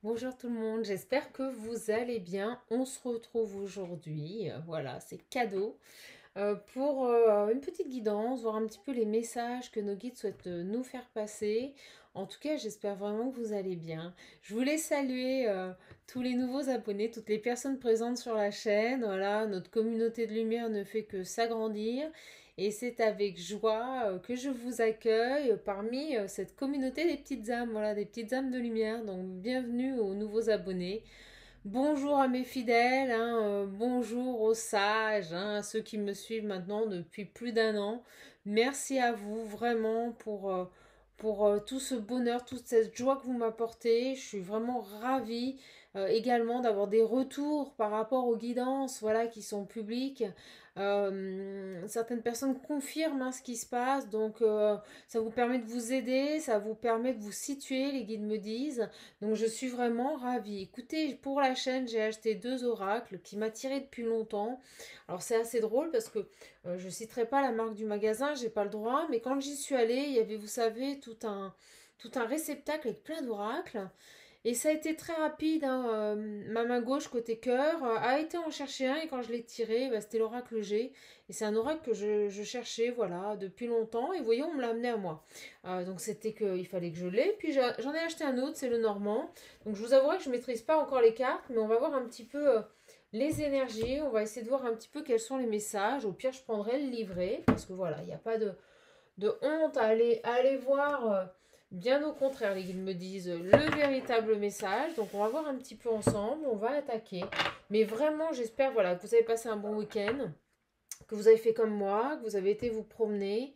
Bonjour tout le monde, j'espère que vous allez bien. On se retrouve aujourd'hui, voilà, c'est cadeau, pour une petite guidance, voir un petit peu les messages que nos guides souhaitent nous faire passer. En tout cas, j'espère vraiment que vous allez bien. Je voulais saluer tous les nouveaux abonnés, toutes les personnes présentes sur la chaîne. Voilà, notre communauté de lumière ne fait que s'agrandir. Et c'est avec joie que je vous accueille parmi cette communauté des petites âmes, voilà, des petites âmes de lumière. Donc bienvenue aux nouveaux abonnés. Bonjour à mes fidèles, hein, bonjour aux sages, hein, à ceux qui me suivent maintenant depuis plus d'un an. Merci à vous vraiment pour tout ce bonheur, toute cette joie que vous m'apportez. Je suis vraiment ravie également d'avoir des retours par rapport aux guidances, voilà, qui sont publiques. Certaines personnes confirment hein, ce qui se passe, donc ça vous permet de vous aider, ça vous permet de vous situer, les guides me disent. Donc je suis vraiment ravie. Écoutez, pour la chaîne, j'ai acheté deux oracles qui m'attiraient depuis longtemps. Alors c'est assez drôle parce que je ne citerai pas la marque du magasin, j'ai pas le droit, mais quand j'y suis allée, il y avait, vous savez, tout un réceptacle avec plein d'oracles. Et ça a été très rapide, hein, ma main gauche côté cœur a été en chercher un et quand je l'ai tiré, bah, c'était l'oracle G. Et c'est un oracle que je cherchais voilà, depuis longtemps et voyons, on me l'a amené à moi. Donc c'était qu'il fallait que je l'aie. Puis j'en ai acheté un autre, c'est le Normand. Donc je vous avouerai que je ne maîtrise pas encore les cartes, mais on va voir un petit peu les énergies. On va essayer de voir un petit peu quels sont les messages. Au pire, je prendrai le livret parce que voilà, il n'y a pas de honte à aller voir. Bien au contraire, les guides me disent le véritable message. Donc on va voir un petit peu ensemble, on va attaquer. Mais vraiment, j'espère voilà, que vous avez passé un bon week-end, que vous avez fait comme moi, que vous avez été vous promener.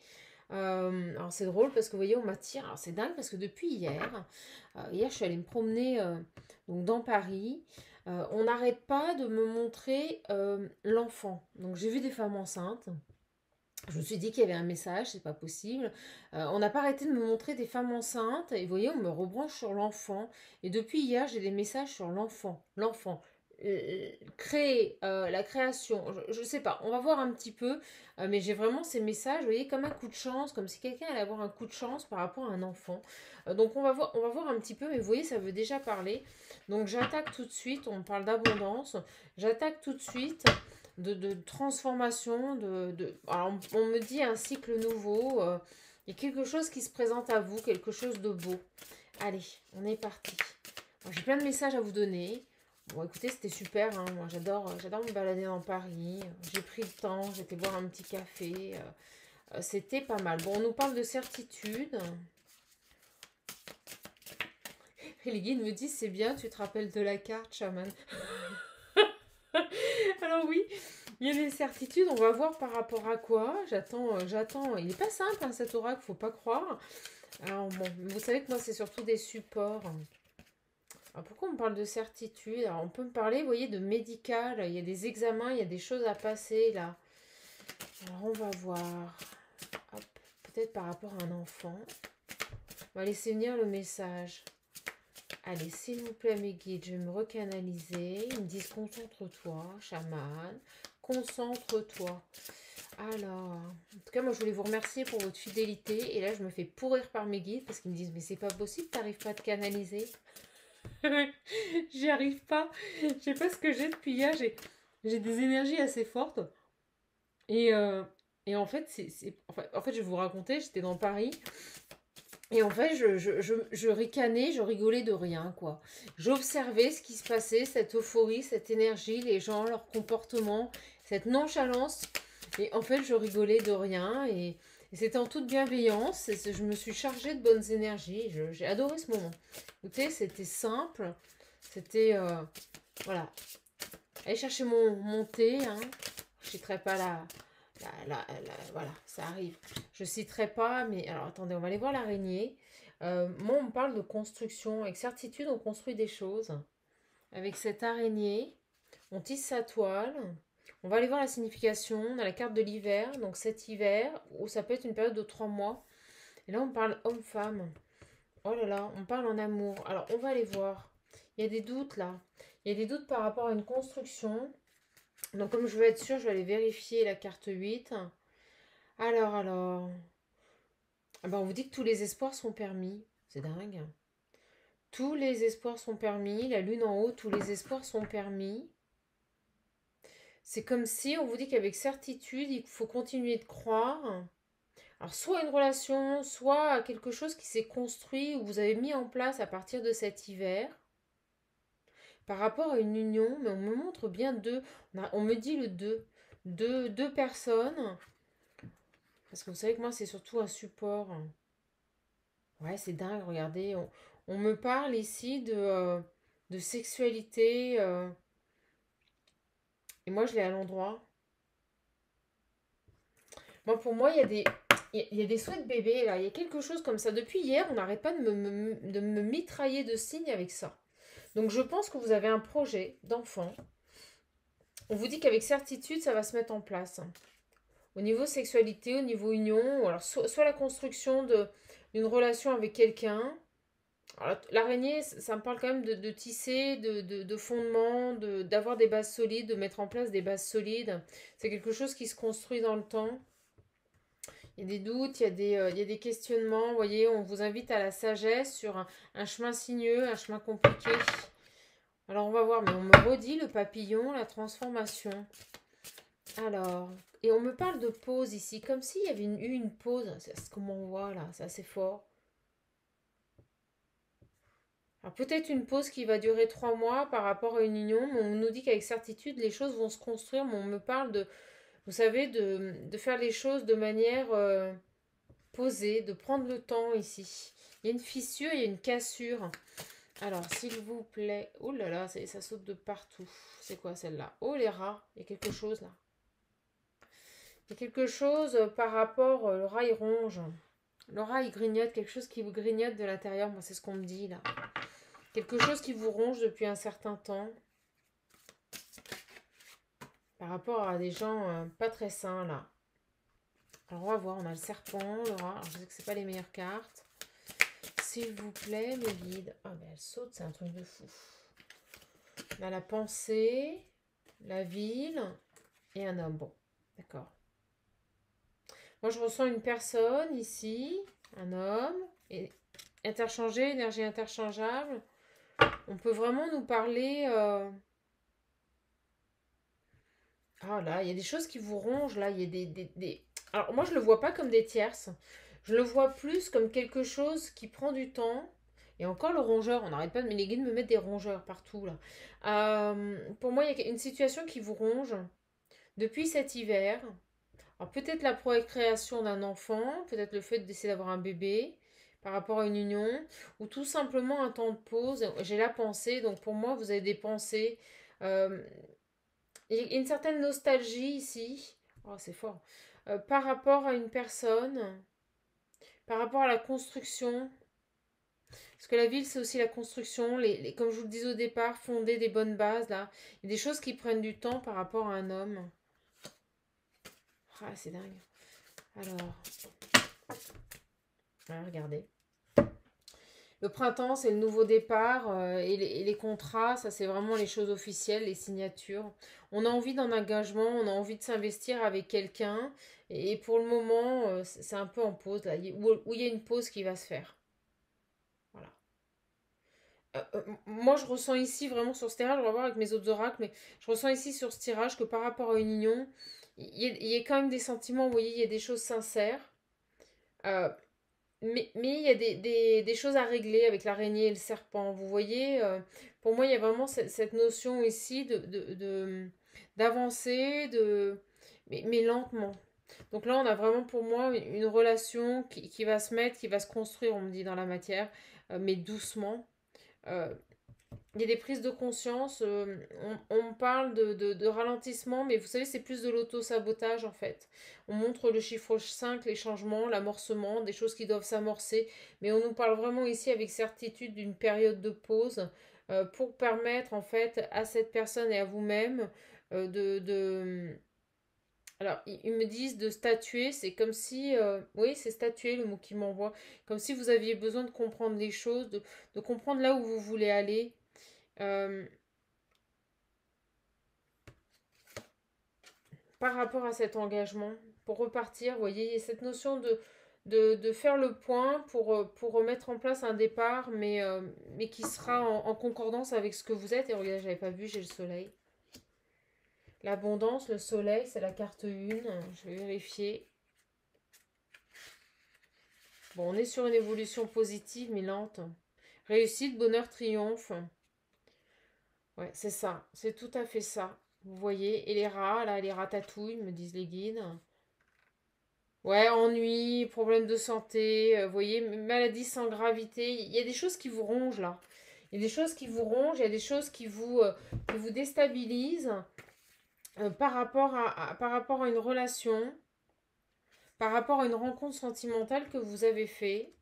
Alors c'est drôle parce que vous voyez, on m'attire. Alors c'est dingue parce que depuis hier je suis allée me promener donc dans Paris. On n'arrête pas de me montrer l'enfant. Donc j'ai vu des femmes enceintes. Je me suis dit qu'il y avait un message, c'est pas possible. On n'a pas arrêté de me montrer des femmes enceintes et vous voyez, on me rebranche sur l'enfant. Et depuis hier, j'ai des messages sur l'enfant. L'enfant. Créer, la création, je ne sais pas, on va voir un petit peu, mais j'ai vraiment ces messages, vous voyez, comme un coup de chance, comme si quelqu'un allait avoir un coup de chance par rapport à un enfant. Donc on va voir un petit peu, mais vous voyez, ça veut déjà parler. Donc j'attaque tout de suite, on parle d'abondance, j'attaque tout de suite de transformation, alors on me dit un cycle nouveau, il y a quelque chose qui se présente à vous, quelque chose de beau. Allez, on est parti. J'ai plein de messages à vous donner. Bon, écoutez, c'était super, hein. Moi j'adore me balader dans Paris. J'ai pris le temps, j'étais boire un petit café. C'était pas mal. Bon, on nous parle de certitude. Et les guides me disent, c'est bien, tu te rappelles de la carte, chaman. Alors oui, il y a des certitudes, on va voir par rapport à quoi. J'attends. Il n'est pas simple hein, cet oracle, faut pas croire. Alors bon, vous savez que moi c'est surtout des supports. Alors pourquoi on parle de certitude? Alors on peut me parler, vous voyez, de médical. Il y a des examens, il y a des choses à passer là. Alors on va voir. Hop, peut-être par rapport à un enfant. On va laisser venir le message. Allez, s'il vous plaît, mes guides, je vais me recanaliser. Ils me disent concentre-toi, chaman. Concentre-toi. Alors, en tout cas, moi, je voulais vous remercier pour votre fidélité. Et là, je me fais pourrir par mes guides parce qu'ils me disent, mais c'est pas possible, t'arrives pas à te canaliser. J'y arrive pas. Je sais pas ce que j'ai depuis hier. J'ai des énergies assez fortes. Et, euh, et en fait, en fait, je vais vous raconter, j'étais dans Paris. Et en fait, je ricanais, je rigolais de rien, quoi. J'observais ce qui se passait, cette euphorie, cette énergie, les gens, leur comportement, cette nonchalance. Et en fait, je rigolais de rien et c'était en toute bienveillance. Je me suis chargée de bonnes énergies. J'ai adoré ce moment. Écoutez, c'était simple. C'était, voilà. Allez chercher mon thé, hein. Je citerai pas voilà, ça arrive. Je citerai pas, mais alors attendez, on va aller voir l'araignée. Moi, on me parle de construction. Avec certitude, on construit des choses. Avec cette araignée, on tisse sa toile. On va aller voir la signification. On a la carte de l'hiver, donc cet hiver, ou ça peut être une période de 3 mois. Et là, on parle homme-femme. Oh là là, on parle en amour. Alors, on va aller voir. Il y a des doutes là. Il y a des doutes par rapport à une construction. Donc, comme je veux être sûre, je vais aller vérifier la carte 8. Alors. Ah ben, on vous dit que tous les espoirs sont permis. C'est dingue. Tous les espoirs sont permis. La lune en haut, tous les espoirs sont permis. C'est comme si on vous dit qu'avec certitude, il faut continuer de croire. Alors, soit une relation, soit quelque chose qui s'est construit ou vous avez mis en place à partir de cet hiver. Par rapport à une union, mais on me montre bien deux. On me dit le deux. Deux personnes. Parce que vous savez que moi, c'est surtout un support. Ouais, c'est dingue, regardez. On me parle ici de sexualité. Et moi, je l'ai à l'endroit. Moi, pour moi, il y a des souhaits de bébé, là. Il y a quelque chose comme ça. Depuis hier, on n'arrête pas de me mitrailler de signes avec ça. Donc, je pense que vous avez un projet d'enfant. On vous dit qu'avec certitude, ça va se mettre en place. Au niveau sexualité, au niveau union, alors soit la construction d'une relation avec quelqu'un. L'araignée, ça me parle quand même de tisser, de fondements, d'avoir des bases solides, de mettre en place des bases solides. C'est quelque chose qui se construit dans le temps. Il y a des doutes, il y a des questionnements. Vous voyez, on vous invite à la sagesse sur un chemin sinueux, un chemin compliqué. Alors, on va voir, mais on me redit le papillon, la transformation. Alors, et on me parle de pause ici, comme s'il y avait eu une pause. C'est ce qu'on voit là, c'est assez fort. Alors peut-être une pause qui va durer 3 mois par rapport à une union, mais on nous dit qu'avec certitude, les choses vont se construire. Mais on me parle de, vous savez, de faire les choses de manière posée, de prendre le temps ici. Il y a une fissure, il y a une cassure. Alors, s'il vous plaît. Oh là là, ça saute de partout. C'est quoi celle-là? Oh les rats, il y a quelque chose là. Il y a quelque chose par rapport, le rat il ronge. Le rat il grignote, quelque chose qui vous grignote de l'intérieur. Moi, c'est ce qu'on me dit là. Quelque chose qui vous ronge depuis un certain temps. Par rapport à des gens pas très sains là. Alors on va voir, on a le serpent, le rat. Alors, je sais que c'est pas les meilleures cartes. S'il vous plaît, mes guides. Ah ben elle saute, c'est un truc de fou. On a la pensée, la ville et un homme. Bon, d'accord. Moi je ressens une personne ici, un homme, et interchangé, énergie interchangeable. On peut vraiment nous parler. Ah là, il y a des choses qui vous rongent là. Il y a Alors moi je le vois pas comme des tierces. Je le vois plus comme quelque chose qui prend du temps. Et encore le rongeur, on n'arrête pas de les guides me mettre des rongeurs partout là. Pour moi, il y a une situation qui vous ronge depuis cet hiver. Alors peut-être la procréation d'un enfant, peut-être le fait d'essayer d'avoir un bébé par rapport à une union, ou tout simplement un temps de pause. J'ai la pensée, donc pour moi, vous avez des pensées. euh, il y a une certaine nostalgie ici. Oh, c'est fort. Par rapport à une personne, par rapport à la construction. Parce que la ville, c'est aussi la construction. Comme je vous le disais au départ, fonder des bonnes bases, là. Il y a des choses qui prennent du temps par rapport à un homme. Ah, c'est dingue. Alors, regardez. Le printemps, c'est le nouveau départ et les contrats, ça c'est vraiment les choses officielles, les signatures. On a envie d'un engagement, on a envie de s'investir avec quelqu'un et pour le moment, c'est un peu en pause, là, où il y a une pause qui va se faire. Voilà. Moi, je ressens ici vraiment sur ce tirage, on va voir avec mes autres oracles, mais je ressens ici sur ce tirage que par rapport à une union, il y a quand même des sentiments, vous voyez, il y a des choses sincères. Euh, mais il y a des choses à régler avec l'araignée et le serpent. Vous voyez, pour moi, il y a vraiment cette notion ici d'avancer, mais lentement. Donc là, on a vraiment pour moi une relation qui va se mettre, qui va se construire, on me dit, dans la matière, mais doucement. Euh, il y a des prises de conscience, on parle de ralentissement, mais vous savez, c'est plus de l'auto-sabotage en fait. On montre le chiffre 5, les changements, l'amorcement, des choses qui doivent s'amorcer, mais on nous parle vraiment ici avec certitude d'une période de pause pour permettre en fait à cette personne et à vous-même Alors, ils me disent de statuer, c'est comme si, oui, c'est statuer le mot qui m'envoie, comme si vous aviez besoin de comprendre les choses, de comprendre là où vous voulez aller. Euh, Par rapport à cet engagement, pour repartir, vous voyez, il y a cette notion de faire le point pour remettre en place un départ, mais qui sera en concordance avec ce que vous êtes. Et regardez, j'avais pas vu, j'ai le soleil. L'abondance, le soleil, c'est la carte 1. Je vais vérifier. Bon, on est sur une évolution positive, mais lente. Réussite, bonheur, triomphe. Ouais, c'est ça. C'est tout à fait ça. Vous voyez. Et les rats, là, les ratatouilles, me disent les guides. Ouais, ennui, problème de santé, vous voyez, maladie sans gravité. Il y a des choses qui vous rongent, là. Il y a des choses qui vous rongent, il y a des choses qui vous déstabilisent par rapport à une relation, par rapport à une rencontre sentimentale que vous avez fait.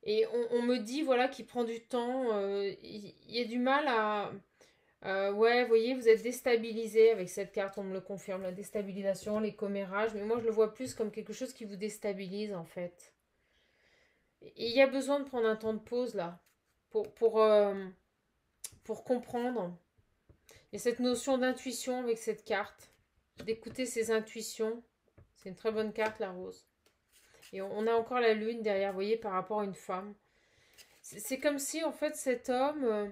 Et on me dit, voilà, qu'il prend du temps. Il y a du mal à... ouais, vous voyez, vous êtes déstabilisé avec cette carte, on me le confirme, la déstabilisation, les commérages. Mais moi, je le vois plus comme quelque chose qui vous déstabilise, en fait. Et il y a besoin de prendre un temps de pause, là, pour comprendre. Il y a cette notion d'intuition avec cette carte, d'écouter ses intuitions. C'est une très bonne carte, la rose. Et on a encore la lune derrière, vous voyez, par rapport à une femme. C'est comme si, en fait, cet homme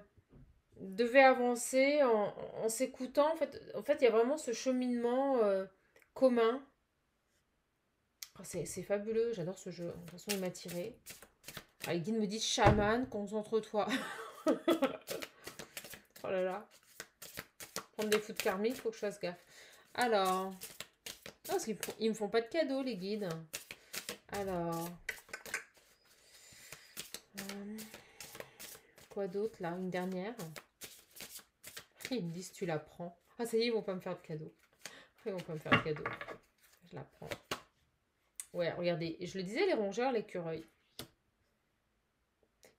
devait avancer en s'écoutant. En fait, il y a vraiment ce cheminement commun. Oh, c'est fabuleux, j'adore ce jeu. De toute façon, il m'a tiré. Ah, les guides me disent chaman, concentre-toi. Oh là là. Prendre des foudres karmiques, faut que je fasse gaffe. Alors. Non, parce qu'ils me font pas de cadeaux, les guides. Alors. Quoi d'autre, là? Une dernière. Ils me disent, tu la prends. Ah, ça y est, ils vont pas me faire de cadeaux. Ils vont pas me faire de cadeaux. Je la prends. Ouais, regardez. Je le disais, les rongeurs, l'écureuil.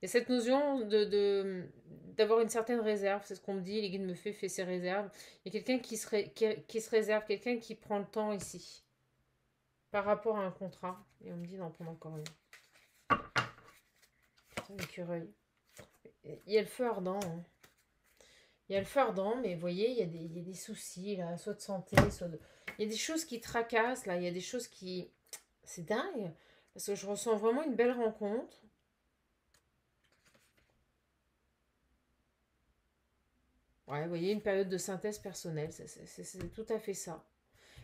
Il y a cette notion d'avoir une certaine réserve. C'est ce qu'on me dit. Les guides me fait ses réserves. Il y a quelqu'un qui se réserve. Quelqu'un qui prend le temps ici. Par rapport à un contrat. Et on me dit d'en prendre encore une. L'écureuil. Il y a le feu ardent. Hein. Il y a le feu ardent, mais vous voyez, il y a des soucis, là, soit de santé, soit de... Il y a des choses qui tracassent, là, il y a des choses qui... C'est dingue, parce que je ressens vraiment une belle rencontre. Ouais, vous voyez, une période de synthèse personnelle, c'est tout à fait ça.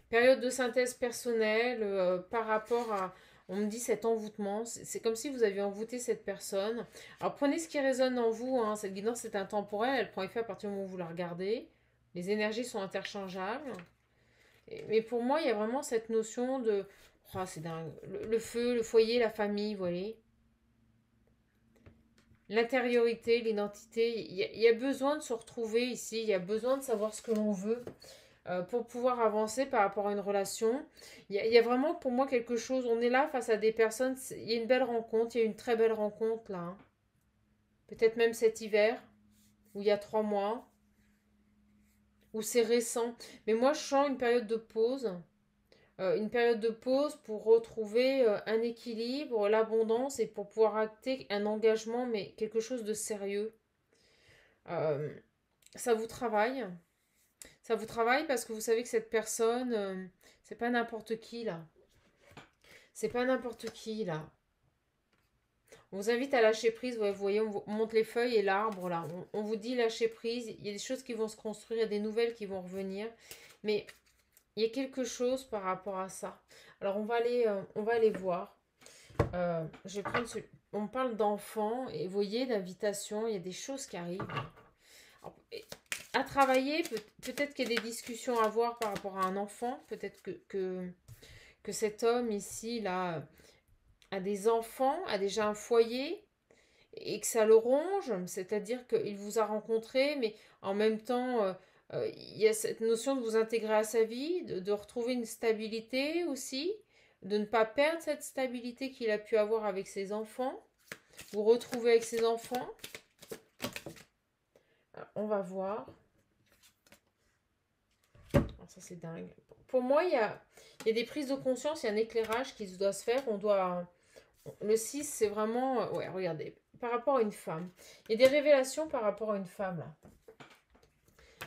Période de synthèse personnelle par rapport à... On me dit cet envoûtement, c'est comme si vous aviez envoûté cette personne. Alors prenez ce qui résonne en vous, hein. Cette guidance c'est intemporel, elle prend effet à partir du moment où vous la regardez. Les énergies sont interchangeables. Mais pour moi, il y a vraiment cette notion de... Oh, c'est dingue. Le feu, le foyer, la famille, vous voyez. L'intériorité, l'identité. Il y a besoin de se retrouver ici. Il y a besoin de savoir ce que l'on veut pour pouvoir avancer par rapport à une relation. Il y a vraiment pour moi quelque chose. On est là face à des personnes. Il y a une belle rencontre. Il y a une très belle rencontre là. Hein. Peut-être même cet hiver, ou il y a 3 mois, ou c'est récent. Mais moi, je sens une période de pause. Une période de pause pour retrouver un équilibre, l'abondance et pour pouvoir acter un engagement, mais quelque chose de sérieux. Euh, ça vous travaille. Ça vous travaille parce que vous savez que cette personne, c'est pas n'importe qui là. C'est pas n'importe qui là. On vous invite à lâcher prise. Ouais, vous voyez, on vous montre les feuilles et l'arbre là. On vous dit lâcher prise. Il y a des choses qui vont se construire, il y a des nouvelles qui vont revenir. Mais il y a quelque chose par rapport à ça. Alors on va aller voir. Je vais prendre on parle d'enfants et vous voyez d'invitation. Il y a des choses qui arrivent. Alors, à travailler, peut-être qu'il y a des discussions à avoir par rapport à un enfant. Peut-être que cet homme ici là a des enfants, a déjà un foyer et que ça le ronge. C'est-à-dire qu'il vous a rencontré, mais en même temps... il y a cette notion de vous intégrer à sa vie, de retrouver une stabilité aussi, de ne pas perdre cette stabilité qu'il a pu avoir avec ses enfants, vous retrouver avec ses enfants. Alors, on va voir. Oh, ça c'est dingue. Pour moi, il y a des prises de conscience, il y a un éclairage qui doit se faire. Le 6, c'est vraiment... ouais, regardez, par rapport à une femme. Il y a des révélations par rapport à une femme, là.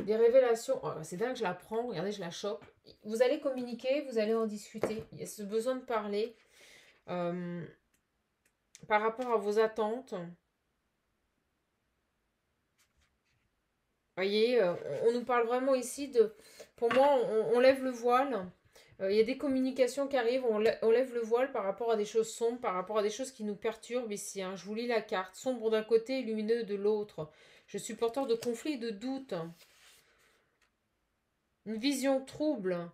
Des révélations, oh, c'est dingue, je la prends, regardez, je la chope. Vous allez communiquer, vous allez en discuter. Il y a ce besoin de parler. euh, par rapport à vos attentes. Voyez, on nous parle vraiment ici de... Pour moi, on lève le voile. Il y a des communications qui arrivent, on lève le voile par rapport à des choses sombres, par rapport à des choses qui nous perturbent ici, hein. Je vous lis la carte. Sombre d'un côté, lumineux de l'autre. Je suis porteur de conflits et de doutes. Une vision trouble.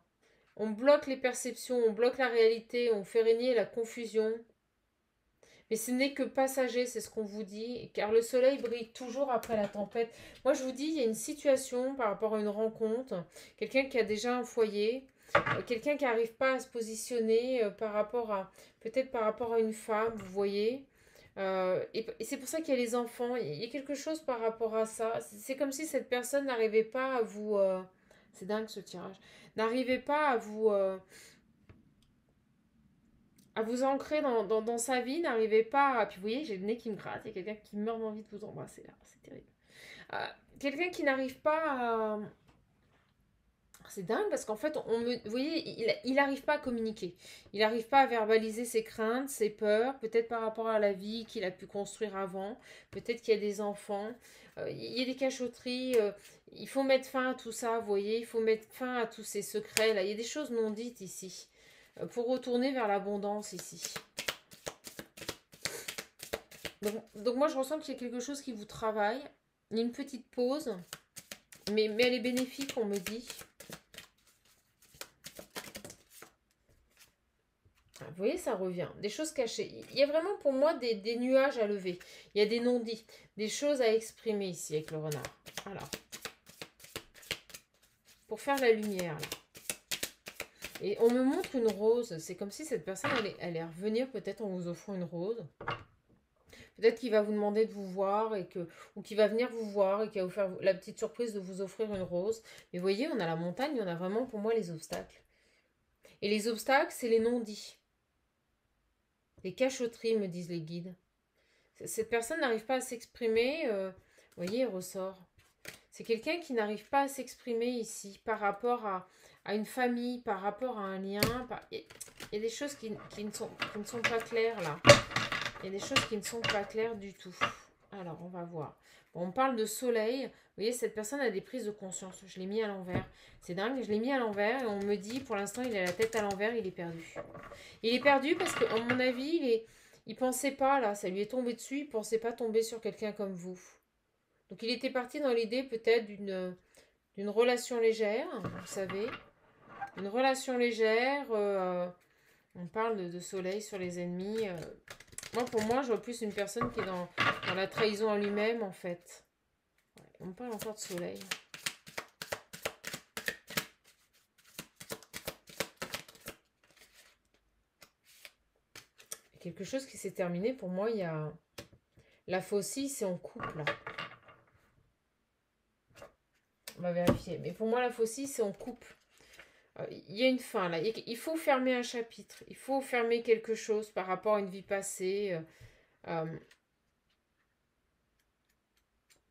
On bloque les perceptions, on bloque la réalité, on fait régner la confusion. Mais ce n'est que passager, c'est ce qu'on vous dit, car le soleil brille toujours après la tempête. Moi, je vous dis, il y a une situation par rapport à une rencontre, quelqu'un qui a déjà un foyer, quelqu'un qui n'arrive pas à se positionner par rapport à, peut-être par rapport à une femme, vous voyez. Et c'est pour ça qu'il y a les enfants. Il y a quelque chose par rapport à ça. C'est comme si cette personne n'arrivait pas à vous... c'est dingue ce tirage. N'arrivait pas à vous ancrer dans sa vie, n'arrivez pas à... Puis vous voyez, j'ai le nez qui me gratte, il y a quelqu'un qui meurt d'envie de vous embrasser là, c'est terrible. Quelqu'un qui n'arrive pas à... C'est dingue parce qu'en fait, vous voyez, il n'arrive pas à communiquer. Il n'arrive pas à verbaliser ses craintes, ses peurs, peut-être par rapport à la vie qu'il a pu construire avant, peut-être qu'il y a des enfants, il y a des cachotteries, il faut mettre fin à tout ça, vous voyez, il faut mettre fin à tous ces secrets là, il y a des choses non dites ici, pour retourner vers l'abondance ici. Donc moi je ressens qu'il y a quelque chose qui vous travaille, il y a une petite pause, mais elle est bénéfique, on me dit. Vous voyez, ça revient. Des choses cachées. Il y a vraiment pour moi des nuages à lever. Il y a des non-dits. Des choses à exprimer ici avec le renard. Voilà. Pour faire la lumière. Là. Et on me montre une rose. C'est comme si cette personne allait revenir peut-être en vous offrant une rose. Peut-être qu'il va vous demander de vous voir ou qu'il va venir vous voir et qu'il va vous faire la petite surprise de vous offrir une rose. Mais vous voyez, on a la montagne, on a vraiment pour moi les obstacles. Et les obstacles, c'est les non-dits. Les cachotteries, me disent les guides. Cette personne n'arrive pas à s'exprimer. Vous voyez, il ressort. C'est quelqu'un qui n'arrive pas à s'exprimer ici par rapport à une famille, par rapport à un lien. Il y a des choses qui ne sont pas claires là. Il y a des choses qui ne sont pas claires du tout. Alors, on va voir. Bon, on parle de soleil. Vous voyez, cette personne a des prises de conscience. Je l'ai mis à l'envers. C'est dingue, je l'ai mis à l'envers et on me dit, pour l'instant, il a la tête à l'envers, il est perdu. Il est perdu parce qu'à mon avis, il pensait pas, là, ça lui est tombé dessus, il pensait pas tomber sur quelqu'un comme vous. Donc, il était parti dans l'idée peut-être d'une relation légère, vous savez. Une relation légère, on parle de soleil sur les ennemis. Moi, pour moi, je vois plus une personne qui est dans la trahison à lui-même, en fait. Ouais, on parle encore de soleil. Quelque chose qui s'est terminé, pour moi, il y a... La faucille, c'est en couple. On va vérifier. Mais pour moi, la faucille, c'est en couple. Il y a une fin, là. Il faut fermer un chapitre. Il faut fermer quelque chose par rapport à une vie passée.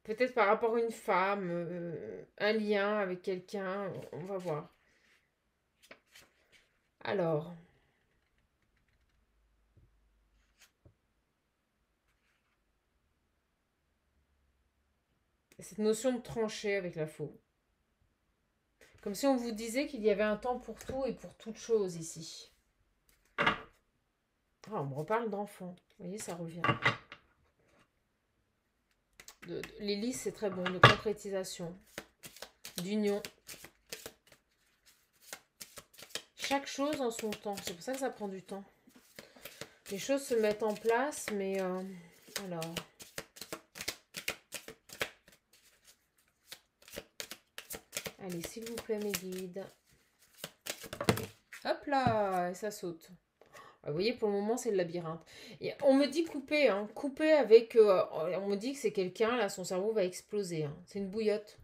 Peut-être par rapport à une femme, un lien avec quelqu'un. On va voir. Alors... Cette notion de trancher avec la faux. Comme si on vous disait qu'il y avait un temps pour tout et pour toute chose ici. Ah, on me reparle d'enfants. Vous voyez, ça revient. L'hélice, c'est très bon. De concrétisation. D'union. Chaque chose en son temps. C'est pour ça que ça prend du temps. Les choses se mettent en place, mais... alors... Allez, s'il vous plaît, mes guides. Hop là, et ça saute. Vous voyez, pour le moment, c'est le labyrinthe. Et on me dit couper, hein, couper avec... on me dit que c'est quelqu'un, là, son cerveau va exploser. Hein. C'est une bouillotte.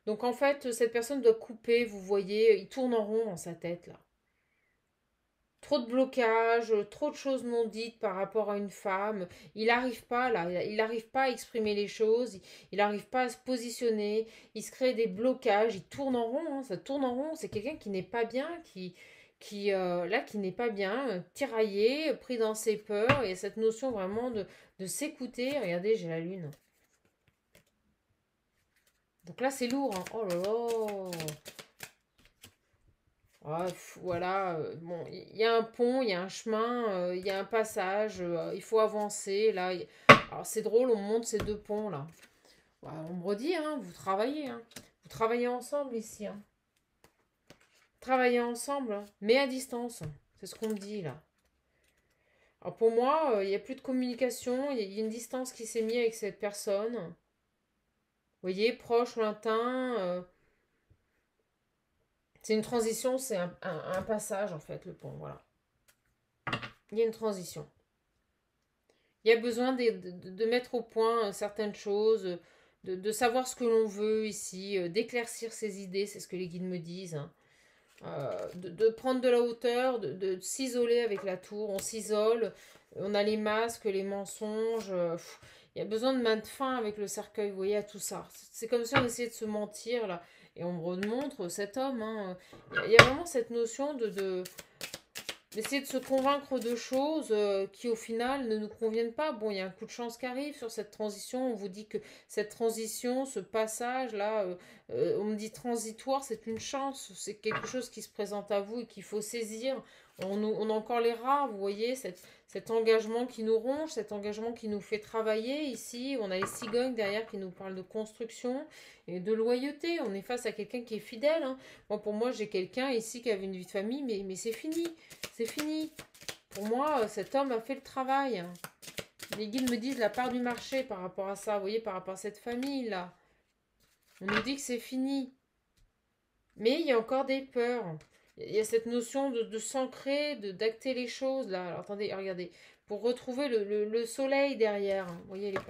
Donc, en fait, cette personne doit couper, vous voyez, il tourne en rond dans sa tête, là. Trop de blocages, trop de choses non dites par rapport à une femme. Il n'arrive pas là, il n'arrive pas à exprimer les choses, il n'arrive pas à se positionner, il se crée des blocages, il tourne en rond, hein, ça tourne en rond. C'est quelqu'un qui n'est pas bien, là, qui n'est pas bien, tiraillé, pris dans ses peurs, et cette notion vraiment de s'écouter. Regardez, j'ai la lune. Donc là, c'est lourd, hein. Oh là là. Ah, voilà, bon, il y a un pont, il y a un chemin, il y a un passage, il faut avancer. Là, alors c'est drôle, on monte ces deux ponts là. Ouais, on me redit, hein, vous travaillez, hein. Vous travaillez ensemble ici, hein. Travaillez ensemble, hein, mais à distance. C'est ce qu'on me dit là. Alors pour moi, il n'y a plus de communication, il y a une distance qui s'est mise avec cette personne. Vous voyez, proche, lointain. C'est une transition, c'est un passage en fait, le pont, voilà. Il y a une transition. Il y a besoin de mettre au point certaines choses, de savoir ce que l'on veut ici, d'éclaircir ses idées, c'est ce que les guides me disent, hein. De prendre de la hauteur, de s'isoler avec la tour. On s'isole, on a les masques, les mensonges. Il y a besoin de mettre fin avec le cercueil, vous voyez, à tout ça. C'est comme si on essayait de se mentir, là. Et on me remontre cet homme, hein. Il y a vraiment cette notion d'essayer de se convaincre de choses qui au final ne nous conviennent pas. Bon, il y a un coup de chance qui arrive sur cette transition. On vous dit que cette transition, ce passage-là, on me dit transitoire, c'est une chance. C'est quelque chose qui se présente à vous et qu'il faut saisir. On a encore les rats, vous voyez, cet engagement qui nous ronge, cet engagement qui nous fait travailler ici. On a les cigognes derrière qui nous parlent de construction et de loyauté. On est face à quelqu'un qui est fidèle, hein. Moi, pour moi, j'ai quelqu'un ici qui avait une vie de famille, mais c'est fini. C'est fini. Pour moi, cet homme a fait le travail. Les guides me disent la part du marché par rapport à ça. Vous voyez, par rapport à cette famille-là. On nous dit que c'est fini. Mais il y a encore des peurs. Il y a cette notion de s'ancrer, d'acter les choses. Là, alors, attendez, regardez. Pour retrouver le soleil derrière. Vous voyez, là,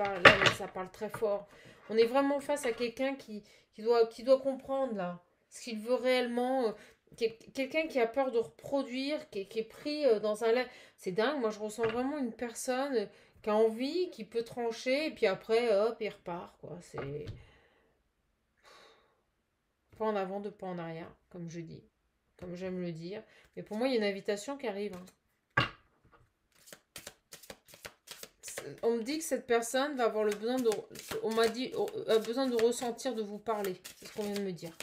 ça parle très fort. On est vraiment face à quelqu'un qui doit comprendre, là, ce qu'il veut réellement. Quelqu'un qui a peur de reproduire, qui est pris dans un... C'est dingue, moi je ressens vraiment une personne qui a envie, qui peut trancher, et puis après, hop, il repart, quoi. C'est pas en avant, de pas en arrière, comme je dis, comme j'aime le dire. Mais pour moi, il y a une invitation qui arrive, hein. On me dit que cette personne va avoir le besoin de... On m'a dit, a besoin de ressentir, de vous parler. C'est ce qu'on vient de me dire.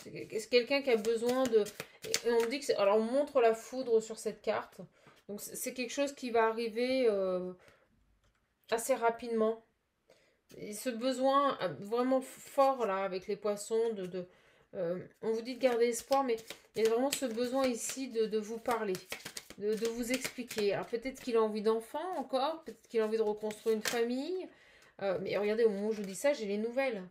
C'est quelqu'un qui a besoin de... Et on me dit que... Alors, on montre la foudre sur cette carte. Donc, c'est quelque chose qui va arriver assez rapidement. Et ce besoin vraiment fort, là, avec les poissons, on vous dit de garder espoir, mais il y a vraiment ce besoin ici de vous parler, de vous expliquer. Alors, peut-être qu'il a envie d'enfant encore, peut-être qu'il a envie de reconstruire une famille. Mais regardez, au moment où je vous dis ça, j'ai les nouvelles.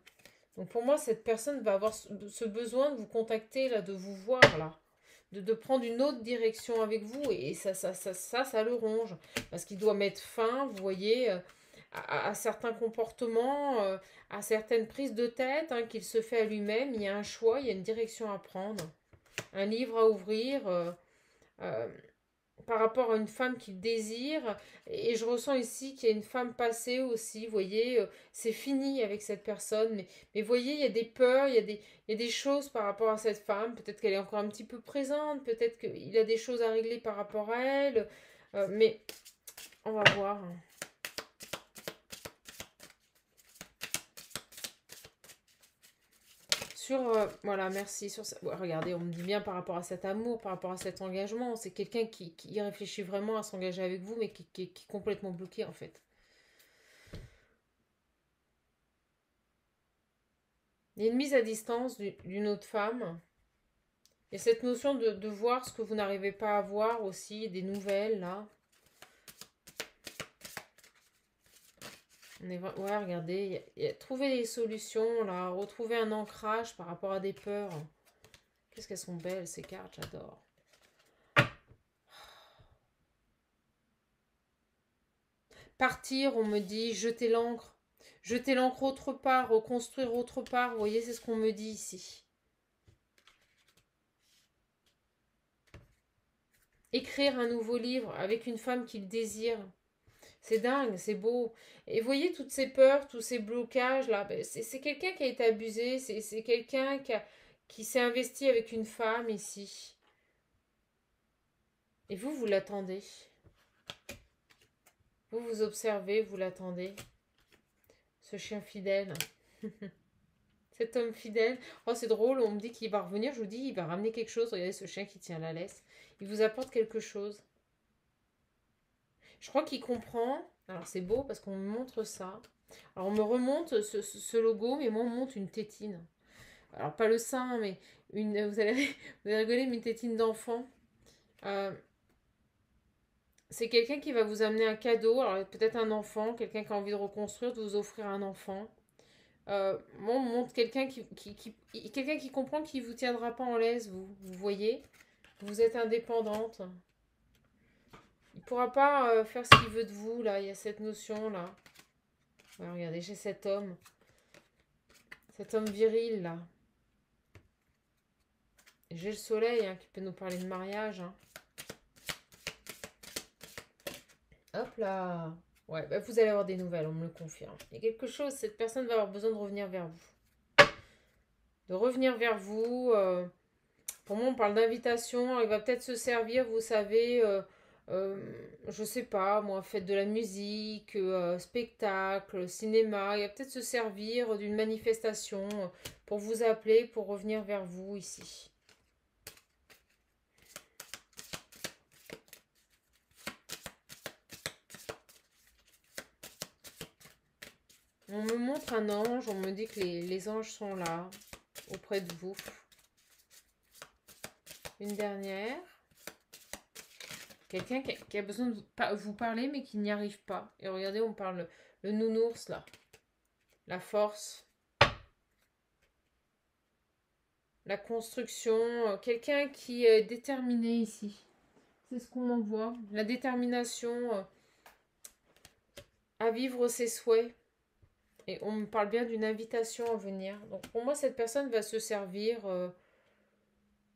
Donc pour moi, cette personne va avoir ce besoin de vous contacter, là, de vous voir, là. De prendre une autre direction avec vous. Et ça le ronge. Parce qu'il doit mettre fin, vous voyez, à certains comportements, à certaines prises de tête, hein, qu'il se fait à lui-même. Il y a un choix, il y a une direction à prendre. Un livre à ouvrir. Euh, Par rapport à une femme qu'il désire. Et je ressens ici qu'il y a une femme passée aussi, vous voyez, c'est fini avec cette personne. Mais vous voyez, il y a des peurs, il y a des choses par rapport à cette femme. Peut-être qu'elle est encore un petit peu présente, peut-être qu'il a des choses à régler par rapport à elle. Mais on va voir. Voilà, merci. Ouais, regardez, on me dit bien par rapport à cet amour, par rapport à cet engagement. C'est quelqu'un qui réfléchit vraiment à s'engager avec vous, mais qui est complètement bloqué en fait. Il y a une mise à distance d'une autre femme. Et cette notion de voir ce que vous n'arrivez pas à voir aussi, des nouvelles là. Ouais, regardez, trouver des solutions là, retrouver un ancrage par rapport à des peurs. Qu'est-ce qu'elles sont belles ces cartes, j'adore. Partir, on me dit, jeter l'ancre. Jeter l'ancre autre part, reconstruire autre part. Vous voyez, c'est ce qu'on me dit ici. Écrire un nouveau livre avec une femme qu'il désire. C'est dingue, c'est beau. Et vous voyez toutes ces peurs, tous ces blocages là. C'est quelqu'un qui a été abusé. C'est quelqu'un qui s'est investi avec une femme ici. Et vous, vous l'attendez. Vous, vous observez, vous l'attendez. Ce chien fidèle. Cet homme fidèle. Oh, c'est drôle, on me dit qu'il va revenir. Je vous dis, il va ramener quelque chose. Regardez ce chien qui tient la laisse. Il vous apporte quelque chose. Je crois qu'il comprend. Alors, c'est beau parce qu'on me montre ça. Alors, on me remonte ce logo, mais moi, on me montre une tétine. Alors, pas le sein, mais vous allez rigoler, mais une tétine d'enfant. Euh, c'est quelqu'un qui va vous amener un cadeau. Alors, peut-être un enfant, quelqu'un qui a envie de reconstruire, de vous offrir un enfant. Moi, on me montre quelqu'un quelqu'un qui comprend qu'il ne vous tiendra pas en laisse, vous voyez. Vous êtes indépendante. Il ne pourra pas faire ce qu'il veut de vous, là. Il y a cette notion-là. Ouais, regardez, j'ai cet homme. Cet homme viril, là. Et j'ai le soleil, hein, qui peut nous parler de mariage. Hein. Hop là. Ouais, bah, vous allez avoir des nouvelles, on me le confirme. Il y a quelque chose, cette personne va avoir besoin de revenir vers vous. De revenir vers vous. Pour moi, on parle d'invitation. Il va peut-être se servir, vous savez, je sais pas, moi, faites de la musique, spectacle, cinéma. Il va peut-être se servir d'une manifestation pour vous appeler, pour revenir vers vous ici. On me montre un ange, on me dit que les anges sont là, auprès de vous. Une dernière. Quelqu'un qui a besoin de vous parler, mais qui n'y arrive pas. Et regardez, on parle le nounours, là. La force. La construction. Quelqu'un qui est déterminé ici. C'est ce qu'on m'envoie. La détermination à vivre ses souhaits. Et on me parle bien d'une invitation à venir. Donc pour moi, cette personne va se servir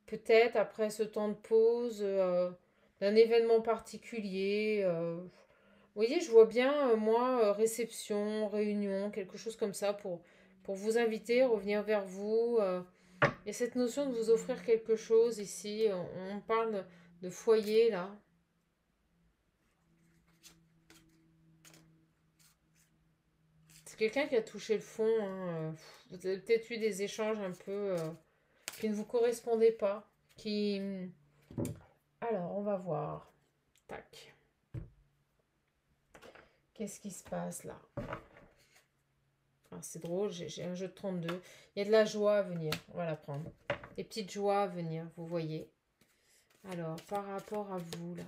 peut-être après ce temps de pause d'un événement particulier. Vous voyez, je vois bien, moi, réception, réunion, quelque chose comme ça pour vous inviter, revenir vers vous. Et cette notion de vous offrir quelque chose ici, on parle de foyer là. C'est quelqu'un qui a touché le fond. Hein. Vous avez peut-être eu des échanges un peu qui ne vous correspondaient pas. Qui... Alors, on va voir. Tac. Qu'est-ce qui se passe là? C'est drôle, j'ai un jeu de 32. Il y a de la joie à venir. On va la prendre. Des petites joies à venir, vous voyez. Alors, par rapport à vous, là.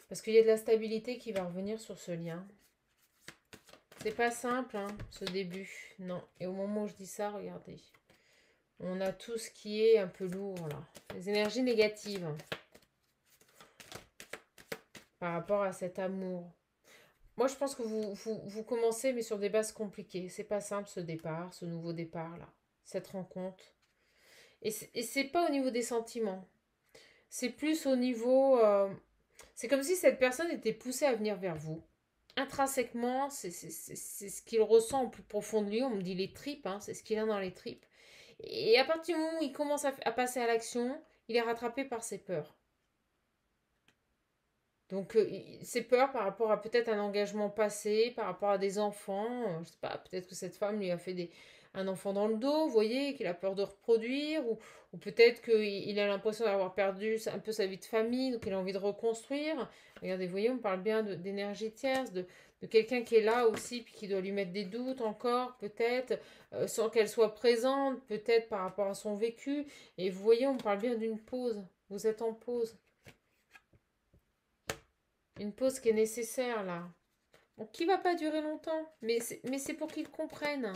Parce qu'il y a de la stabilité qui va revenir sur ce lien. C'est pas simple, hein, ce début. Non. Et au moment où je dis ça, regardez. On a tout ce qui est un peu lourd, là. Les énergies négatives. Par rapport à cet amour. Moi, je pense que vous commencez, mais sur des bases compliquées. C'est pas simple, ce départ, ce nouveau départ-là. Cette rencontre. Et c'est pas au niveau des sentiments. C'est plus au niveau... c'est comme si cette personne était poussée à venir vers vous. Intrinsèquement, c'est ce qu'il ressent au plus profond de lui. On me dit les tripes, hein, c'est ce qu'il a dans les tripes. Et à partir du moment où il commence à passer à l'action, il est rattrapé par ses peurs. Donc, ses peurs par rapport à peut-être un engagement passé, par rapport à des enfants. Je sais pas, peut-être que cette femme lui a fait un enfant dans le dos, vous voyez, qu'il a peur de reproduire, ou peut-être qu'il a l'impression d'avoir perdu un peu sa vie de famille, donc il a envie de reconstruire. Regardez, vous voyez, on parle bien d'énergie tierce, de quelqu'un qui est là aussi, puis qui doit lui mettre des doutes encore, peut-être, sans qu'elle soit présente, peut-être par rapport à son vécu. Et vous voyez, on parle bien d'une pause. Vous êtes en pause. Une pause qui est nécessaire là. Bon, qui va pas durer longtemps, mais c'est pour qu'ils comprennent.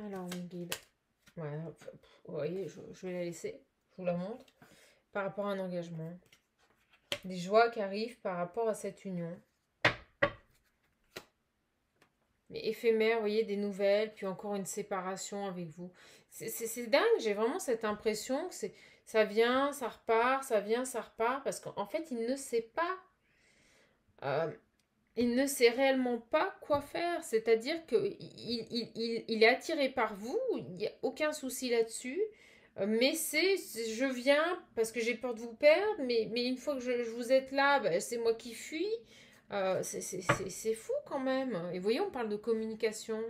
Alors, mon guide. Ouais, vous voyez, je vais la laisser. Je vous la montre. Par rapport à un engagement. Des joies qui arrivent par rapport à cette union. mais éphémère, vous voyez, des nouvelles, puis encore une séparation avec vous. C'est dingue, j'ai vraiment cette impression que ça vient, ça repart, ça vient, ça repart, parce qu'en fait, il ne sait pas, euh, il ne sait réellement pas quoi faire. C'est-à-dire que il est attiré par vous, il n'y a aucun souci là-dessus. Mais je viens parce que j'ai peur de vous perdre, mais une fois que je vous êtes là, bah, c'est moi qui fuis. C'est fou quand même. Et vous voyez, on parle de communication.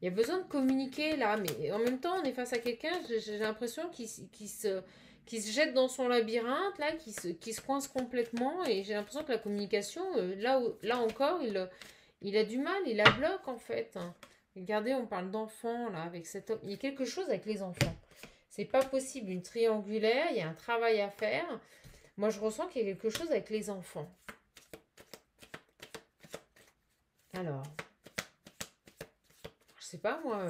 Il y a besoin de communiquer là, mais en même temps, on est face à quelqu'un, j'ai l'impression qu'il se jette dans son labyrinthe, là, qui se coince complètement, et j'ai l'impression que la communication, là encore, il a du mal, il la bloque en fait. Regardez, on parle d'enfants là, avec cet homme. Il y a quelque chose avec les enfants. C'est pas possible, une triangulaire, il y a un travail à faire. Moi, je ressens qu'il y a quelque chose avec les enfants. Alors, je sais pas moi,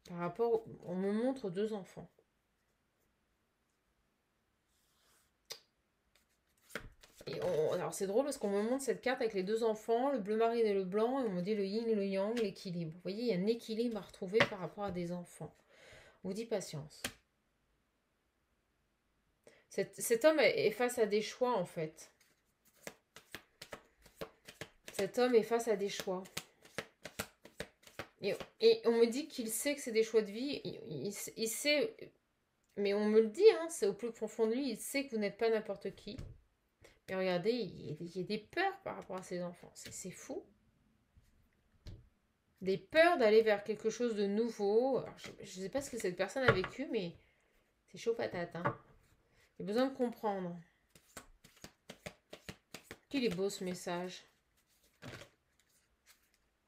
par rapport, on me montre deux enfants. Alors c'est drôle parce qu'on me montre cette carte avec les deux enfants, le bleu marine et le blanc, et on me dit le yin et le yang, l'équilibre. Vous voyez, il y a un équilibre à retrouver par rapport à des enfants. On vous dit patience. Cet homme est face à des choix en fait. Cet homme est face à des choix. Et on me dit qu'il sait que c'est des choix de vie. Il sait, mais on me le dit, hein, c'est au plus profond de lui, il sait que vous n'êtes pas n'importe qui. Et regardez, il y a des peurs par rapport à ses enfants. C'est fou. Des peurs d'aller vers quelque chose de nouveau. Alors, je ne sais pas ce que cette personne a vécu, mais c'est chaud patate. Hein. Il y a besoin de comprendre. Qu'il est beau ce message.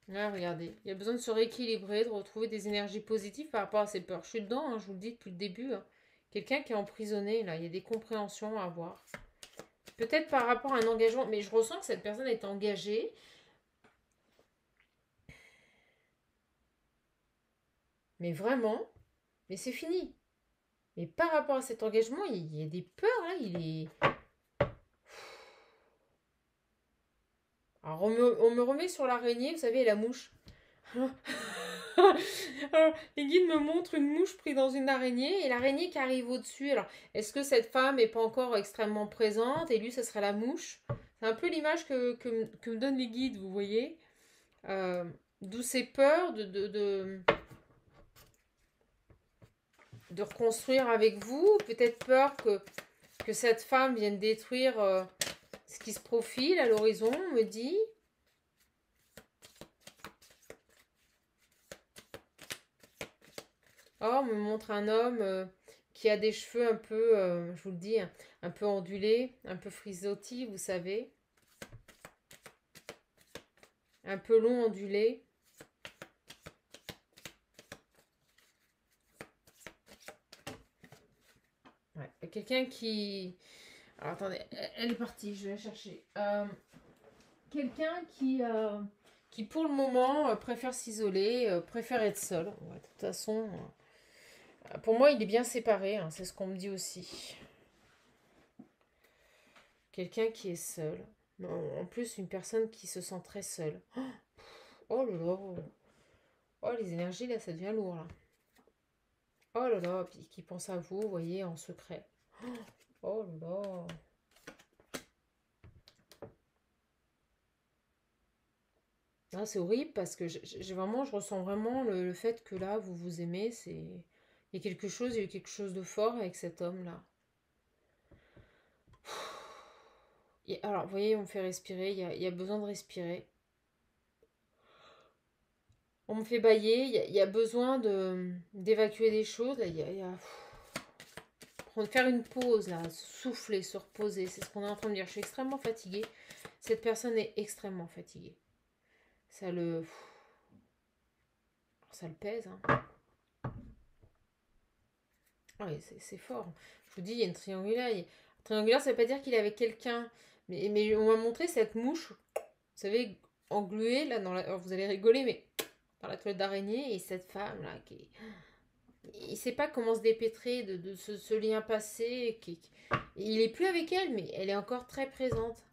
Là, regardez. Il y a besoin de se rééquilibrer, de retrouver des énergies positives par rapport à ses peurs. Je suis dedans, hein, je vous le dis depuis le début. Hein. Quelqu'un qui est emprisonné, là. Il y a des compréhensions à avoir. Peut-être par rapport à un engagement, mais je ressens que cette personne est engagée. Mais vraiment, mais c'est fini. Mais par rapport à cet engagement, il y a des peurs, là, il est... Alors, on me remet sur l'araignée, vous savez, la mouche. Alors, les guides me montrent une mouche prise dans une araignée et l'araignée qui arrive au-dessus. Alors, est-ce que cette femme n'est pas encore extrêmement présente et lui, ce serait la mouche? C'est un peu l'image que me donnent les guides, vous voyez. D'où ces peurs de reconstruire avec vous. Peut-être peur que cette femme vienne détruire ce qui se profile à l'horizon, on me dit. Oh, on me montre un homme qui a des cheveux un peu, je vous le dis, un peu ondulés, un peu frisottis, vous savez. Un peu long, ondulé. Ouais. Quelqu'un qui... Alors, attendez, elle est partie, je vais la chercher. Quelqu'un qui, pour le moment, préfère s'isoler, préfère être seul. Ouais, de toute façon, pour moi, il est bien séparé, hein, c'est ce qu'on me dit aussi. Quelqu'un qui est seul. En plus, une personne qui se sent très seule. Oh là là. Oh, les énergies, là, ça devient lourd, là. Oh là là, puis qui pense à vous, vous voyez, en secret. Oh là là. Ah, c'est horrible parce que je ressens vraiment le fait que là, vous vous aimez. Il y a quelque chose, il y a eu quelque chose de fort avec cet homme-là. Alors, vous voyez, on me fait respirer, il y a besoin de respirer. On me fait bailler, il y a besoin d'évacuer des choses. Là, faire une pause, là, souffler, se reposer. C'est ce qu'on est en train de dire. Je suis extrêmement fatiguée. Cette personne est extrêmement fatiguée. Ça le pèse. Hein. Oui, c'est fort. Je vous dis, il y a une triangulaire. Triangulaire, ça ne veut pas dire qu'il est avec quelqu'un. Mais on m'a montré cette mouche, vous savez, engluée, là, alors, vous allez rigoler, mais dans la toile d'araignée. Et cette femme, là, il ne sait pas comment se dépêtrer de ce lien passé. Il n'est plus avec elle, mais elle est encore très présente.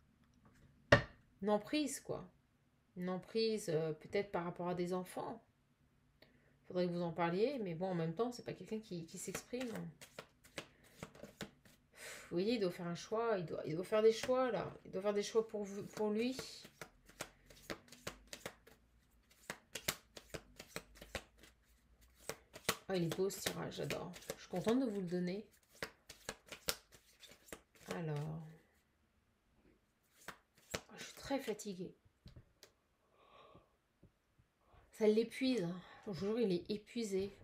Une emprise, quoi. Une emprise peut-être par rapport à des enfants. Il faudrait que vous en parliez, mais bon, en même temps, c'est pas quelqu'un qui s'exprime. Vous voyez, il doit faire un choix, il doit faire des choix là. Il doit faire des choix pour lui. Ah, il est beau ce tirage, j'adore. Je suis contente de vous le donner. Alors, je suis très fatiguée. Ça l'épuise. Hein. Je vous jure, il est épuisé.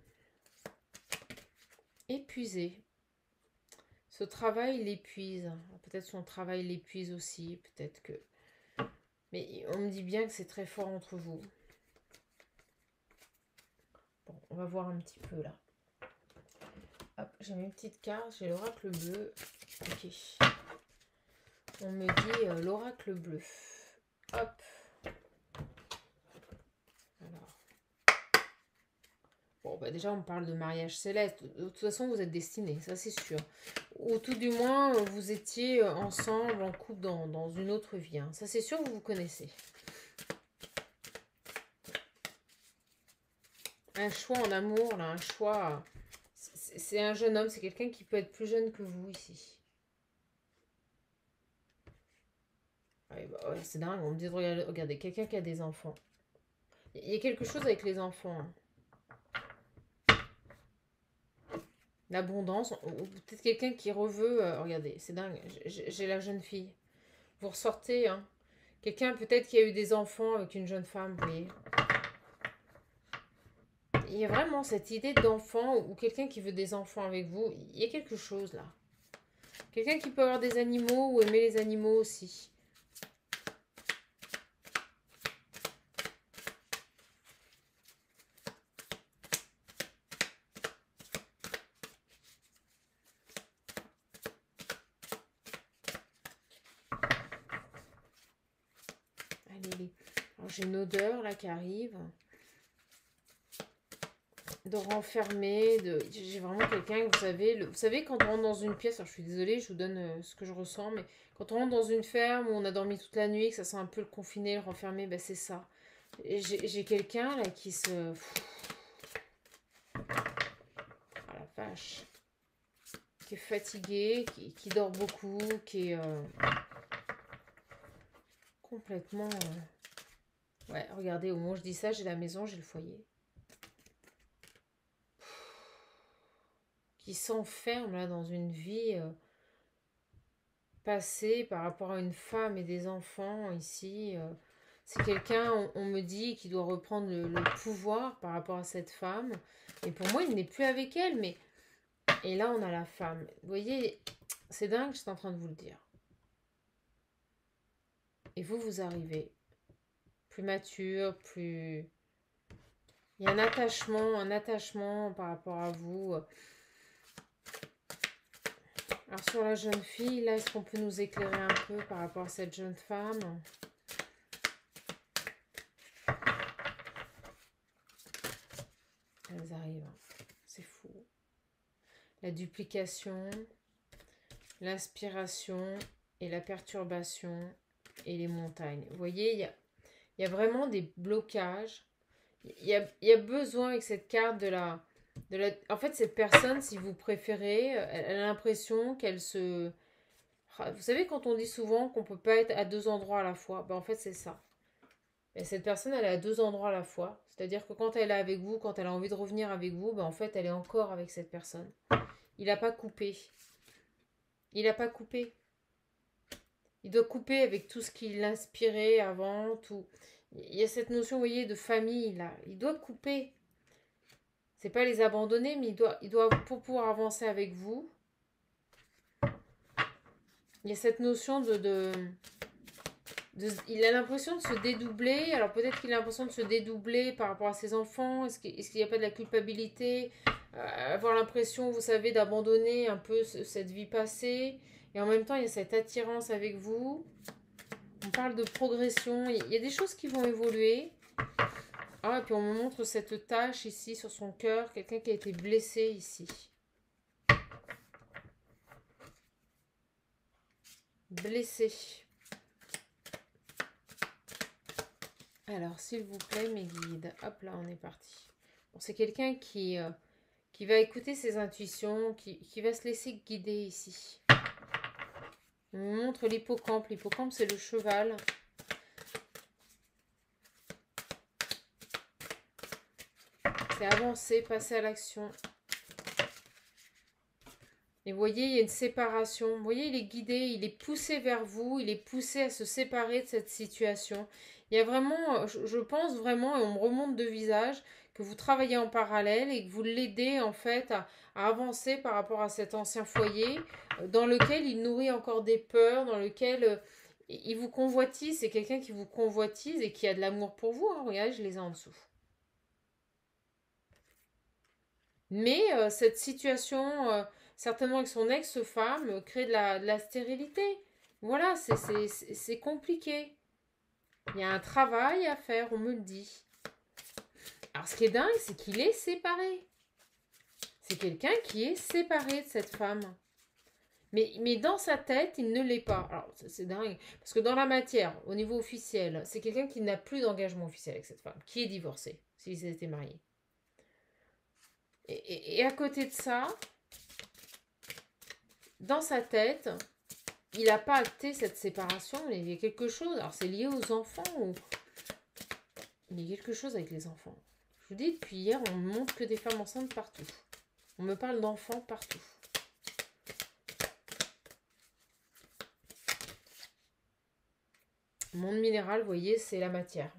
Épuisé. Ce travail l'épuise. Peut-être son travail l'épuise aussi. Peut-être que... Mais on me dit bien que c'est très fort entre vous. Bon, on va voir un petit peu là. Hop, j'ai mes petites cartes. J'ai l'oracle bleu. Ok. On me dit l'oracle bleu. Hop. Alors. Bon, bah déjà, on parle de mariage céleste. De toute façon, vous êtes destinés, ça c'est sûr. Ou tout du moins, vous étiez ensemble, en couple, dans une autre vie. Hein. Ça c'est sûr, vous vous connaissez. Un choix en amour, là, un choix... C'est un jeune homme, c'est quelqu'un qui peut être plus jeune que vous ici. Ouais, bah, ouais, c'est dingue, on me dit de regarder quelqu'un qui a des enfants. Il y a quelque chose avec les enfants. Hein. L'abondance, ou peut-être quelqu'un qui reveut... regardez, c'est dingue, j'ai la jeune fille. Vous ressortez, hein. Quelqu'un peut-être qui a eu des enfants avec une jeune femme, vous voyez. Il y a vraiment cette idée d'enfant ou quelqu'un qui veut des enfants avec vous. Il y a quelque chose là. Quelqu'un qui peut avoir des animaux ou aimer les animaux aussi. Allez, j'ai une odeur là qui arrive. De renfermer, j'ai vraiment quelqu'un que vous savez quand on rentre dans une pièce, alors je suis désolée, je vous donne ce que je ressens, mais quand on rentre dans une ferme où on a dormi toute la nuit, que ça sent un peu le confiné, le renfermé, ben c'est ça. J'ai quelqu'un là qui se... Ah la vache. Qui est fatigué, qui dort beaucoup, qui est complètement... Ouais, regardez, au moment où je dis ça, j'ai la maison, j'ai le foyer. Qui s'enferme là dans une vie passée par rapport à une femme et des enfants ici. C'est quelqu'un, on me dit, qui doit reprendre le pouvoir par rapport à cette femme. Et pour moi, il n'est plus avec elle, mais... Et là, on a la femme. Vous voyez, c'est dingue, je suis en train de vous le dire. Et vous arrivez. Plus mature, plus... Il y a un attachement par rapport à vous. Alors sur la jeune fille, là, est-ce qu'on peut nous éclairer un peu par rapport à cette jeune femme? Elles arrivent, c'est fou. La duplication, l'inspiration et la perturbation et les montagnes. Vous voyez, il y a vraiment des blocages. Il y a besoin avec cette carte de la... En fait, cette personne, si vous préférez, elle a l'impression qu'elle se... Vous savez, quand on dit souvent qu'on ne peut pas être à deux endroits à la fois, ben en fait, c'est ça. Et cette personne, elle est à deux endroits à la fois. C'est-à-dire que quand elle est avec vous, quand elle a envie de revenir avec vous, ben en fait, elle est encore avec cette personne. Il n'a pas coupé. Il n'a pas coupé. Il doit couper avec tout ce qui l'inspirait avant, tout. Il y a cette notion, vous voyez, de famille, là. Il doit couper. C'est pas les abandonner, mais il doit, pour pouvoir avancer avec vous, il y a cette notion il a l'impression de se dédoubler. Alors peut-être qu'il a l'impression de se dédoubler par rapport à ses enfants. Est-ce qu'il n'y a pas de la culpabilité? Avoir l'impression, vous savez, d'abandonner un peu cette vie passée. Et en même temps, il y a cette attirance avec vous. On parle de progression. Il y a des choses qui vont évoluer. Ah, et puis on me montre cette tache ici sur son cœur. Quelqu'un qui a été blessé ici. Blessé. Alors, s'il vous plaît, mes guides. Hop là, on est parti. Bon, c'est quelqu'un qui va écouter ses intuitions, qui va se laisser guider ici. On me montre l'hippocampe. L'hippocampe, c'est le cheval. C'est avancer, passer à l'action. Et vous voyez, il y a une séparation. Vous voyez, il est guidé, il est poussé vers vous, il est poussé à se séparer de cette situation. Il y a vraiment, je pense vraiment, et on me remonte de visage, que vous travaillez en parallèle et que vous l'aidez en fait à avancer par rapport à cet ancien foyer dans lequel il nourrit encore des peurs, dans lequel il vous convoitise. C'est quelqu'un qui vous convoitise et qui a de l'amour pour vous. Hein. Regardez, je les ai en dessous. Mais cette situation, certainement avec son ex-femme, crée de la stérilité. Voilà, c'est compliqué. Il y a un travail à faire, on me le dit. Alors ce qui est dingue, c'est qu'il est séparé. C'est quelqu'un qui est séparé de cette femme. Mais dans sa tête, il ne l'est pas. Alors c'est dingue. Parce que dans la matière, au niveau officiel, c'est quelqu'un qui n'a plus d'engagement officiel avec cette femme, qui est divorcé, s'ils étaient mariés. Et à côté de ça, dans sa tête, il n'a pas acté cette séparation, mais il y a quelque chose. Alors c'est lié aux enfants ou il y a quelque chose avec les enfants. Je vous dis, depuis hier, on ne montre que des femmes enceintes partout. On me parle d'enfants partout. Monde minéral, vous voyez, c'est la matière.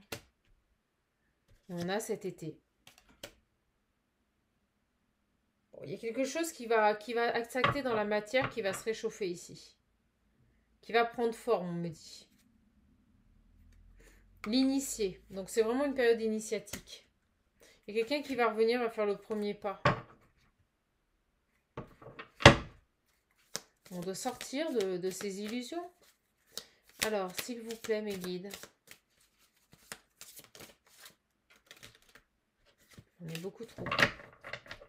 Et on a cet été. Bon, il y a quelque chose qui va s'acter dans la matière, qui va se réchauffer ici. Qui va prendre forme, on me dit. L'initié. Donc c'est vraiment une période initiatique. Il y a quelqu'un qui va revenir, va faire le premier pas. On doit sortir de ces illusions. Alors, s'il vous plaît, mes guides. On est beaucoup trop.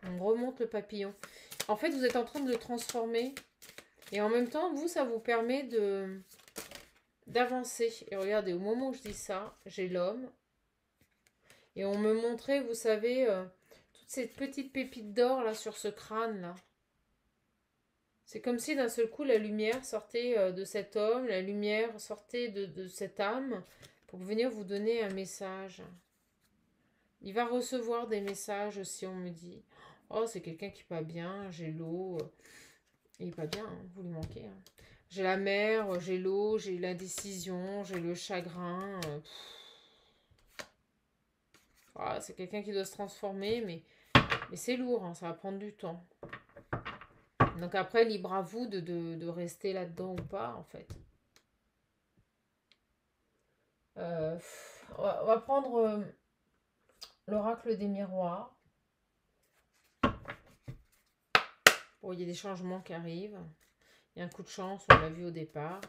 On remonte le papillon. En fait, vous êtes en train de le transformer. Et en même temps, vous, ça vous permet d'avancer. Et regardez, au moment où je dis ça, j'ai l'homme. Et on me montrait, vous savez, toutes ces petites pépites d'or là sur ce crâne là. C'est comme si d'un seul coup la lumière sortait de cet homme, la lumière sortait de cette âme pour venir vous donner un message. Il va recevoir des messages si on me dit « Oh, c'est quelqu'un qui n'est pas bien, j'ai l'eau. » Il n'est pas bien, hein, vous lui manquez. Hein. J'ai la mer, j'ai l'eau, j'ai l'indécision, j'ai le chagrin. Ah, c'est quelqu'un qui doit se transformer, mais c'est lourd, hein, ça va prendre du temps. Donc après, libre à vous de rester là-dedans ou pas, en fait. On va prendre l'oracle des miroirs. Bon, il y a des changements qui arrivent. Il y a un coup de chance, on l'a vu au départ.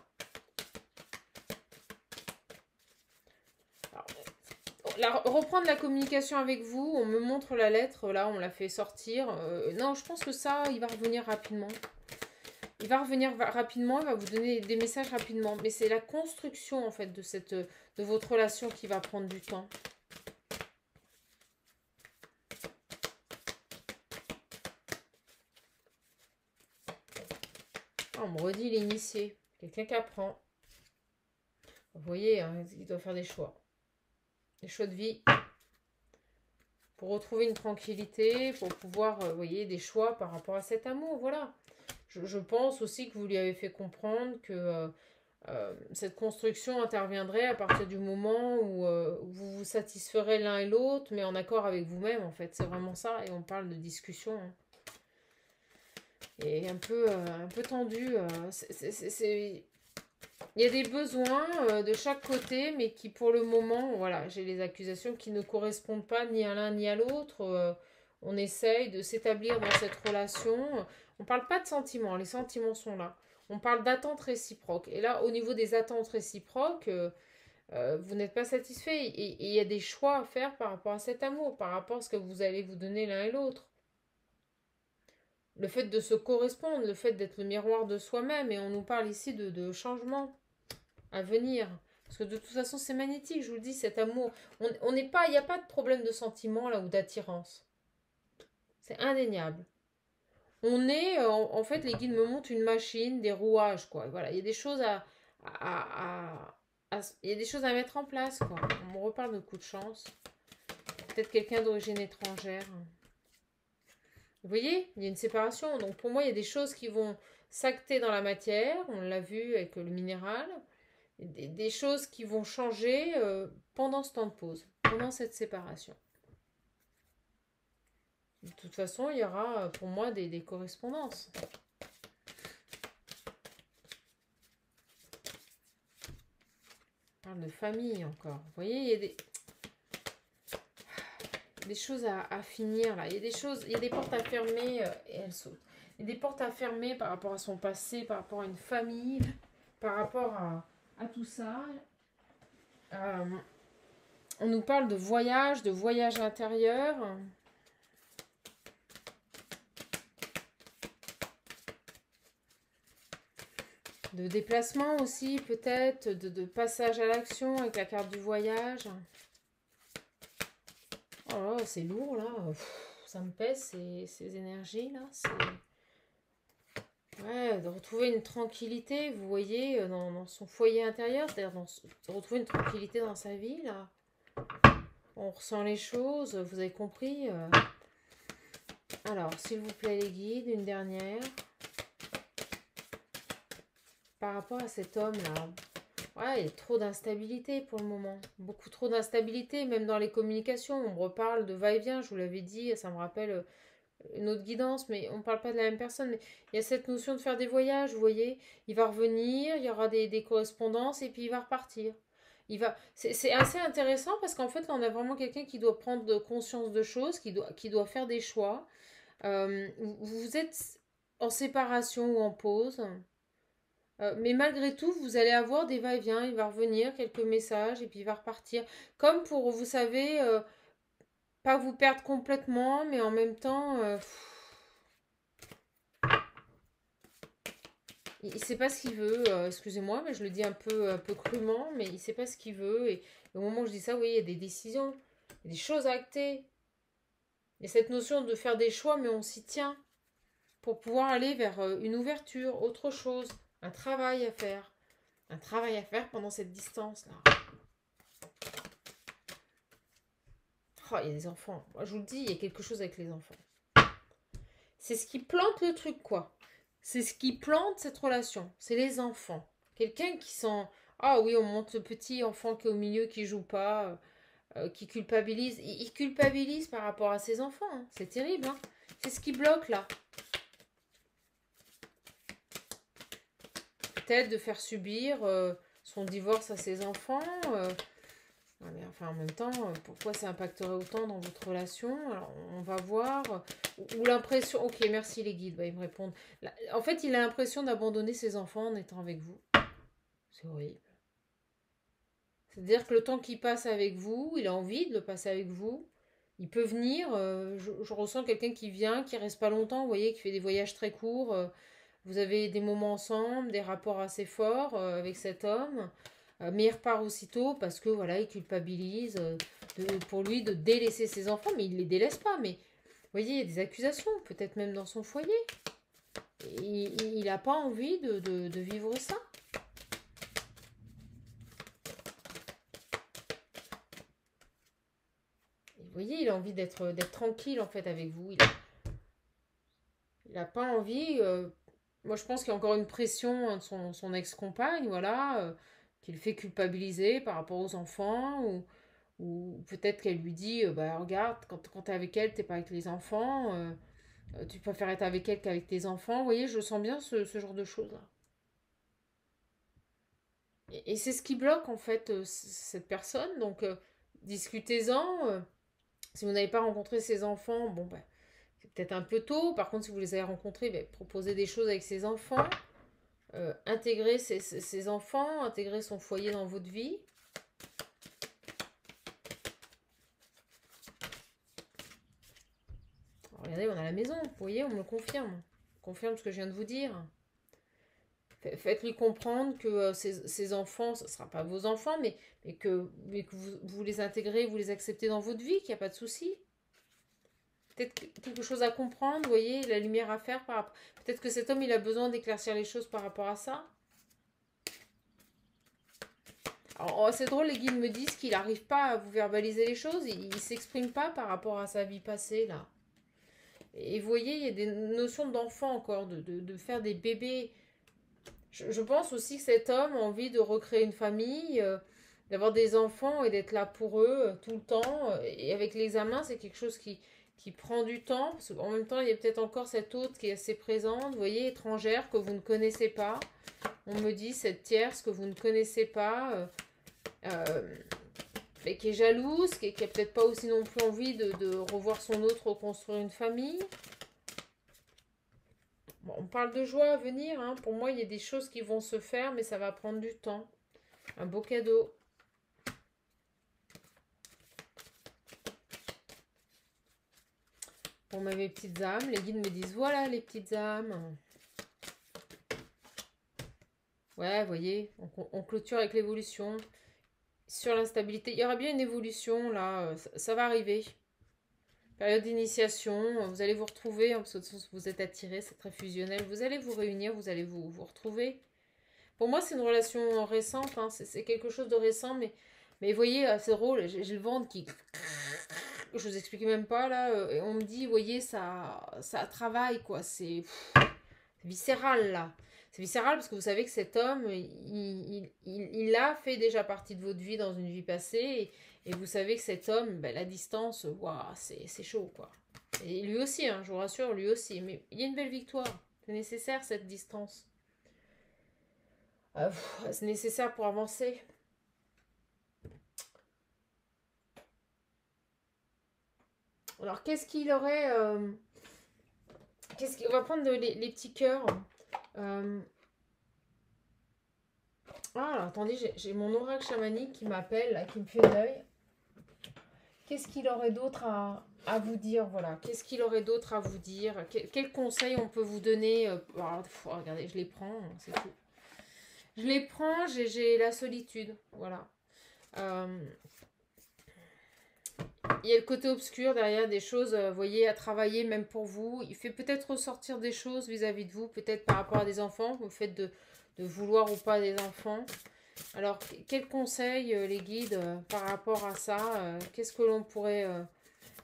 Alors, reprendre la communication avec vous, on me montre la lettre, là, on l'a fait sortir. Non, je pense que ça, il va revenir rapidement. Il va revenir rapidement, il va vous donner des messages rapidement. Mais c'est la construction, en fait, de votre relation qui va prendre du temps. Ah, on me redit l'initié. Quelqu'un qui apprend. Vous voyez, hein, il doit faire des choix. Des choix de vie. Pour retrouver une tranquillité, pour pouvoir, vous voyez, des choix par rapport à cet amour. Voilà. Je pense aussi que vous lui avez fait comprendre que cette construction interviendrait à partir du moment où vous vous satisferez l'un et l'autre, mais en accord avec vous-même, en fait. C'est vraiment ça. Et on parle de discussion. Hein. Et un peu tendu. Il y a des besoins de chaque côté, mais qui pour le moment, voilà, j'ai les accusations qui ne correspondent pas ni à l'un ni à l'autre. On essaye de s'établir dans cette relation. On ne parle pas de sentiments, les sentiments sont là. On parle d'attentes réciproques. Et là, au niveau des attentes réciproques, vous n'êtes pas satisfait. Et il y a des choix à faire par rapport à cet amour, par rapport à ce que vous allez vous donner l'un et l'autre. Le fait de se correspondre, le fait d'être le miroir de soi-même. Et on nous parle ici de changement à venir. Parce que de toute façon, c'est magnétique, je vous le dis, cet amour. On n'est pas, il n'y a pas de problème de sentiment là ou d'attirance. C'est indéniable. On est, en fait, les guides me montrent une machine, des rouages, quoi. Voilà, il y a des choses il y a des choses à mettre en place, quoi. On me reparle de coup de chance. Peut-être quelqu'un d'origine étrangère. Vous voyez, il y a une séparation. Donc pour moi, il y a des choses qui vont s'acter dans la matière. On l'a vu avec le minéral. Des choses qui vont changer pendant ce temps de pause, pendant cette séparation. De toute façon, il y aura pour moi des correspondances. On parle de famille encore. Vous voyez, il y a des choses à finir là. Il y a des choses, il y a des portes à fermer et elles sautent. Il y a des portes à fermer par rapport à son passé, par rapport à une famille, par rapport à tout ça. On nous parle de voyage intérieur. De déplacement aussi, peut-être, de passage à l'action avec la carte du voyage. Oh là, c'est lourd là. Ça me pèse ces énergies là. Ouais, de retrouver une tranquillité, vous voyez, dans son foyer intérieur, c'est-à-dire de retrouver une tranquillité dans sa vie là. On ressent les choses, vous avez compris. Alors, s'il vous plaît les guides, une dernière. Par rapport à cet homme-là, ouais, il y a trop d'instabilité pour le moment. Beaucoup trop d'instabilité, même dans les communications. On me reparle de va-et-vient, je vous l'avais dit, ça me rappelle une autre guidance, mais on ne parle pas de la même personne. Mais il y a cette notion de faire des voyages, vous voyez. Il va revenir, il y aura des correspondances, et puis il va repartir. C'est assez intéressant parce qu'en fait, là, on a vraiment quelqu'un qui doit prendre conscience de choses, qui doit faire des choix. Vous êtes en séparation ou en pause. Mais malgré tout, vous allez avoir des va-et-vient, il va revenir, quelques messages, et puis il va repartir. Comme pour, vous savez, pas vous perdre complètement, mais en même temps, il ne sait pas ce qu'il veut. Excusez-moi, mais je le dis un peu crûment, mais il ne sait pas ce qu'il veut. Et au moment où je dis ça, vous voyez, il y a des décisions, il y a des choses à acter. Il y a cette notion de faire des choix, mais on s'y tient pour pouvoir aller vers une ouverture, autre chose, un travail à faire. Un travail à faire pendant cette distance-là. Oh, il y a des enfants. Moi, je vous le dis, il y a quelque chose avec les enfants. C'est ce qui plante le truc, quoi. C'est ce qui plante cette relation. C'est les enfants. Quelqu'un qui sent... Ah oui, on monte le petit enfant qui est au milieu, qui joue pas, qui culpabilise. Il culpabilise par rapport à ses enfants. Hein. C'est terrible. Hein. C'est ce qui bloque, là. Peut-être de faire subir son divorce à ses enfants. Ouais, mais enfin, en même temps, pourquoi ça impacterait autant dans votre relation? Alors, on va voir. Ou l'impression... Ok, merci les guides, bah, ils me répondent. En fait, il a l'impression d'abandonner ses enfants en étant avec vous. C'est horrible. C'est-à-dire que le temps qu'il passe avec vous, il a envie de le passer avec vous. Il peut venir. Je ressens quelqu'un qui vient, qui reste pas longtemps, vous voyez, qui fait des voyages très courts. Vous avez des moments ensemble, des rapports assez forts avec cet homme. Mais il repart aussitôt parce que voilà, il culpabilise pour lui de délaisser ses enfants, mais il ne les délaisse pas. Mais vous voyez, il y a des accusations, peut-être même dans son foyer. Et il n'a pas envie de vivre ça. Et vous voyez, il a envie d'être tranquille en fait avec vous. Il n'a pas envie. Moi, je pense qu'il y a encore une pression hein, de son ex-compagne, voilà, qui le fait culpabiliser par rapport aux enfants ou peut-être qu'elle lui dit, bah regarde, quand tu es avec elle, t'es pas avec les enfants, tu préfères être avec elle qu'avec tes enfants. Vous voyez, je sens bien ce genre de choses-là. Et c'est ce qui bloque en fait cette personne. Donc discutez-en. Si vous n'avez pas rencontré ses enfants, bon bah c'est peut-être un peu tôt. Par contre, si vous les avez rencontrés, bah, proposez des choses avec ses enfants. Intégrer ses enfants, intégrer son foyer dans votre vie. Regardez, on a la maison, vous voyez, on me le confirme. On confirme ce que je viens de vous dire. Faites-lui comprendre que ces enfants, ce ne sera pas vos enfants, mais que vous les intégrez, vous les acceptez dans votre vie, qu'il n'y a pas de souci. Peut-être quelque chose à comprendre, vous voyez, la lumière à faire. Peut-être que cet homme, il a besoin d'éclaircir les choses par rapport à ça. Alors, oh, c'est drôle, les guides me disent qu'il n'arrive pas à vous verbaliser les choses, il ne s'exprime pas par rapport à sa vie passée, là. Et vous voyez, il y a des notions d'enfant encore, de faire des bébés. Je pense aussi que cet homme a envie de recréer une famille, d'avoir des enfants et d'être là pour eux tout le temps. Et avec l'examen, c'est quelque chose qui prend du temps. Parce qu'en même temps, il y a peut-être encore cette autre qui est assez présente, vous voyez, étrangère, que vous ne connaissez pas. On me dit cette tierce que vous ne connaissez pas, mais qui est jalouse, qui a peut-être pas aussi non plus envie de revoir son autre reconstruire une famille. Bon, on parle de joie à venir, hein. Pour moi, il y a des choses qui vont se faire, mais ça va prendre du temps. Un beau cadeau. Pour mes petites âmes, les guides me disent, voilà les petites âmes. Ouais, vous voyez, on clôture avec l'évolution. Sur l'instabilité, il y aura bien une évolution, là, ça va arriver. Période d'initiation, vous allez vous retrouver, parce que de toute façon, vous êtes attirés, c'est très fusionnel. Vous allez vous réunir, vous allez vous retrouver. Pour moi, c'est une relation récente, hein, c'est quelque chose de récent, mais vous voyez, c'est drôle, j'ai le ventre qui... Je vous explique même pas, là, et on me dit, vous voyez, ça travaille, quoi, c'est viscéral, là. C'est viscéral parce que vous savez que cet homme, il a fait déjà partie de votre vie dans une vie passée, et vous savez que cet homme, ben, la distance, waouh, c'est chaud, quoi. Et lui aussi, hein, je vous rassure, lui aussi, mais il y a une belle victoire, c'est nécessaire, cette distance. C'est nécessaire pour avancer. Alors, qu'est-ce qu'il aurait... on va prendre les petits cœurs. Ah, alors, attendez, j'ai mon oracle chamanique qui m'appelle, là, qui me fait l'œil. Qu'est-ce qu'il aurait d'autre à vous dire, voilà. Qu'est-ce qu'il aurait d'autre à vous dire? Quel conseil on peut vous donner? Regardez, je les prends, c'est tout. Je les prends, j'ai la solitude, voilà. Il y a le côté obscur derrière, des choses, vous voyez, à travailler même pour vous. Il fait peut-être ressortir des choses vis-à-vis de vous, peut-être par rapport à des enfants, le fait de vouloir ou pas des enfants. Alors, quel conseil, les guides, par rapport à ça? Qu'est-ce que l'on pourrait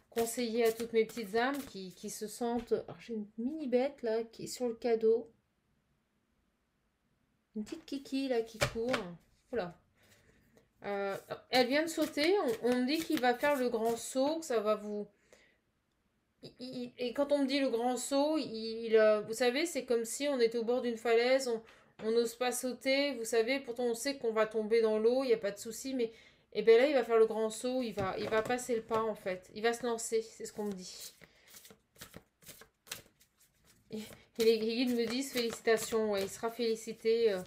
conseiller à toutes mes petites âmes qui se sentent... Alors, j'ai une mini bête, là, qui est sur le cadeau. Une petite kiki, là, qui court. Voilà. Elle vient de sauter. On me dit qu'il va faire le grand saut, que ça va vous... Et quand on me dit le grand saut, vous savez, c'est comme si on était au bord d'une falaise, on n'ose pas sauter, vous savez, pourtant on sait qu'on va tomber dans l'eau, il n'y a pas de souci, mais et bien là, il va faire le grand saut, il va passer le pas, en fait. Il va se lancer, c'est ce qu'on me dit. Et les guides me disent félicitations, ouais, il sera félicité.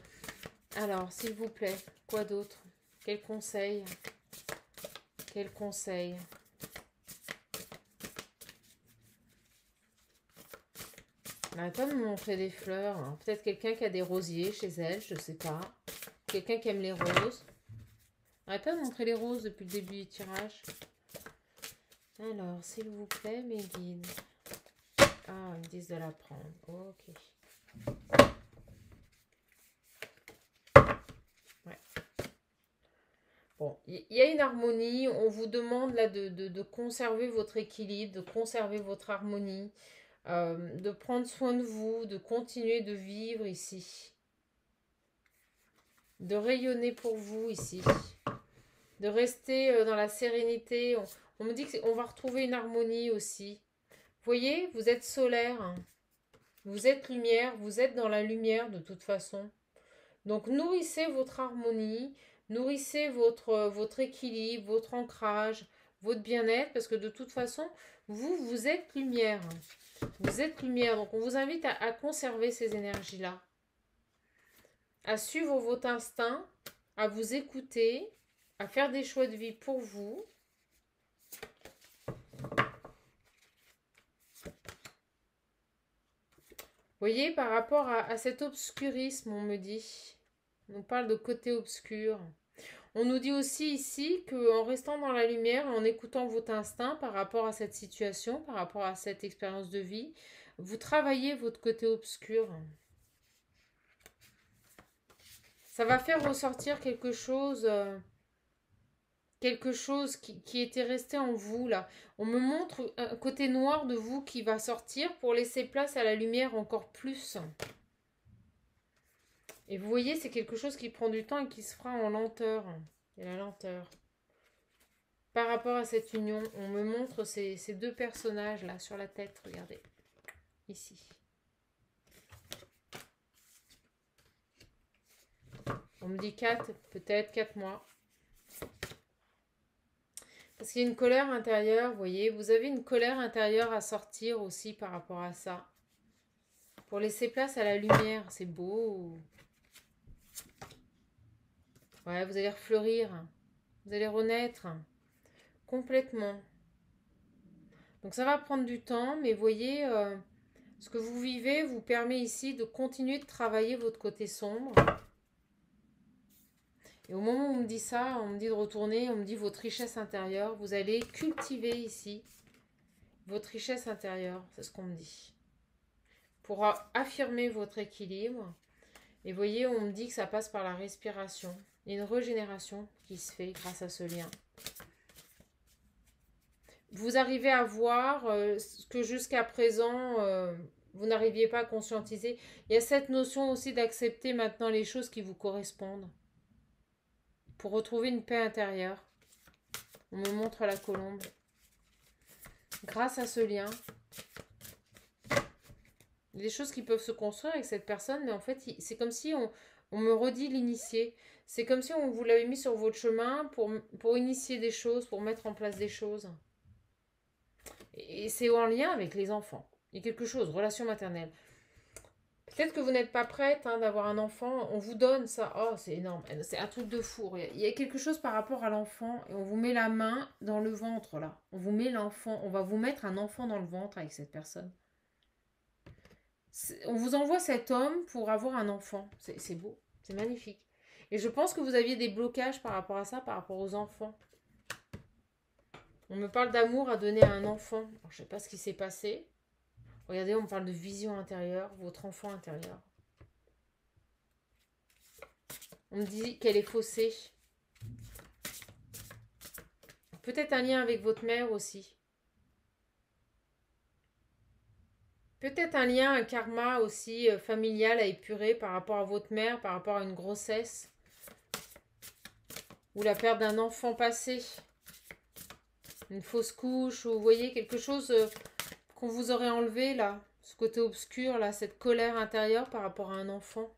Alors, s'il vous plaît, quoi d'autre? Quel conseil? Quel conseil? Elle n'arrête pas de me montrer des fleurs. Hein. Peut-être quelqu'un qui a des rosiers chez elle, je ne sais pas. Quelqu'un qui aime les roses. Elle n'arrête pas de montrer les roses depuis le début du tirage. Alors, s'il vous plaît, mes guides. Ah, ils me disent de la prendre. Ok. Ouais. Bon, il y a une harmonie. On vous demande là de conserver votre équilibre, de conserver votre harmonie. De prendre soin de vous, de continuer de vivre ici, de rayonner pour vous ici, de rester dans la sérénité. On me dit qu'on va retrouver une harmonie aussi. Vous voyez, vous êtes solaire, hein. Vous êtes lumière, vous êtes dans la lumière de toute façon. Donc nourrissez votre harmonie, nourrissez votre équilibre, votre ancrage, votre bien-être, parce que de toute façon, vous êtes lumière. Vous êtes lumière, donc on vous invite à conserver ces énergies-là. À suivre votre instinct, à vous écouter, à faire des choix de vie pour vous. voyez, par rapport à cet obscurisme, on me dit. On parle de côté obscur. On nous dit aussi ici qu'en restant dans la lumière, en écoutant votre instinct par rapport à cette situation, par rapport à cette expérience de vie, vous travaillez votre côté obscur. Ça va faire ressortir quelque chose qui était resté en vous là. On me montre un côté noir de vous qui va sortir pour laisser place à la lumière encore plus. Et vous voyez, c'est quelque chose qui prend du temps et qui se fera en lenteur. Et la lenteur. Par rapport à cette union, on me montre ces deux personnages là sur la tête, regardez. Ici. On me dit 4, peut-être 4 mois. Parce qu'il y a une colère intérieure, vous voyez. Vous avez une colère intérieure à sortir aussi par rapport à ça. Pour laisser place à la lumière, c'est beau. Ouais, vous allez refleurir. Vous allez renaître. Complètement. Donc ça va prendre du temps, mais vous voyez, ce que vous vivez vous permet ici de continuer de travailler votre côté sombre. Et au moment où on me dit ça, on me dit de retourner, on me dit votre richesse intérieure. Vous allez cultiver ici votre richesse intérieure, c'est ce qu'on me dit. Pour affirmer votre équilibre. Et vous voyez, on me dit que ça passe par la respiration. Il y a une régénération qui se fait grâce à ce lien. Vous arrivez à voir ce que jusqu'à présent, vous n'arriviez pas à conscientiser. Il y a cette notion aussi d'accepter maintenant les choses qui vous correspondent. Pour retrouver une paix intérieure. On me montre la colombe. Grâce à ce lien, il y a des choses qui peuvent se construire avec cette personne, mais en fait, c'est comme si on me redit l'initié. C'est comme si on vous l'avait mis sur votre chemin pour initier des choses, pour mettre en place des choses. Et c'est en lien avec les enfants. Il y a quelque chose, relation maternelle. Peut-être que vous n'êtes pas prête d'avoir un enfant, on vous donne ça. Oh, c'est énorme, c'est un truc de fou. Il y a quelque chose par rapport à l'enfant et on vous met la main dans le ventre là. On vous met l'enfant, on va vous mettre un enfant dans le ventre avec cette personne. On vous envoie cet homme pour avoir un enfant. C'est beau, c'est magnifique. Et je pense que vous aviez des blocages par rapport à ça, par rapport aux enfants. On me parle d'amour à donner à un enfant. Alors, je ne sais pas ce qui s'est passé. Regardez, on me parle de vision intérieure, votre enfant intérieur. On me dit qu'elle est faussée. Peut-être un lien avec votre mère aussi. Peut-être un lien, un karma aussi familial à épurer par rapport à votre mère, par rapport à une grossesse. Ou la perte d'un enfant passé. Une fausse couche, ou vous voyez quelque chose qu'on vous aurait enlevé là. Ce côté obscur là, cette colère intérieure par rapport à un enfant.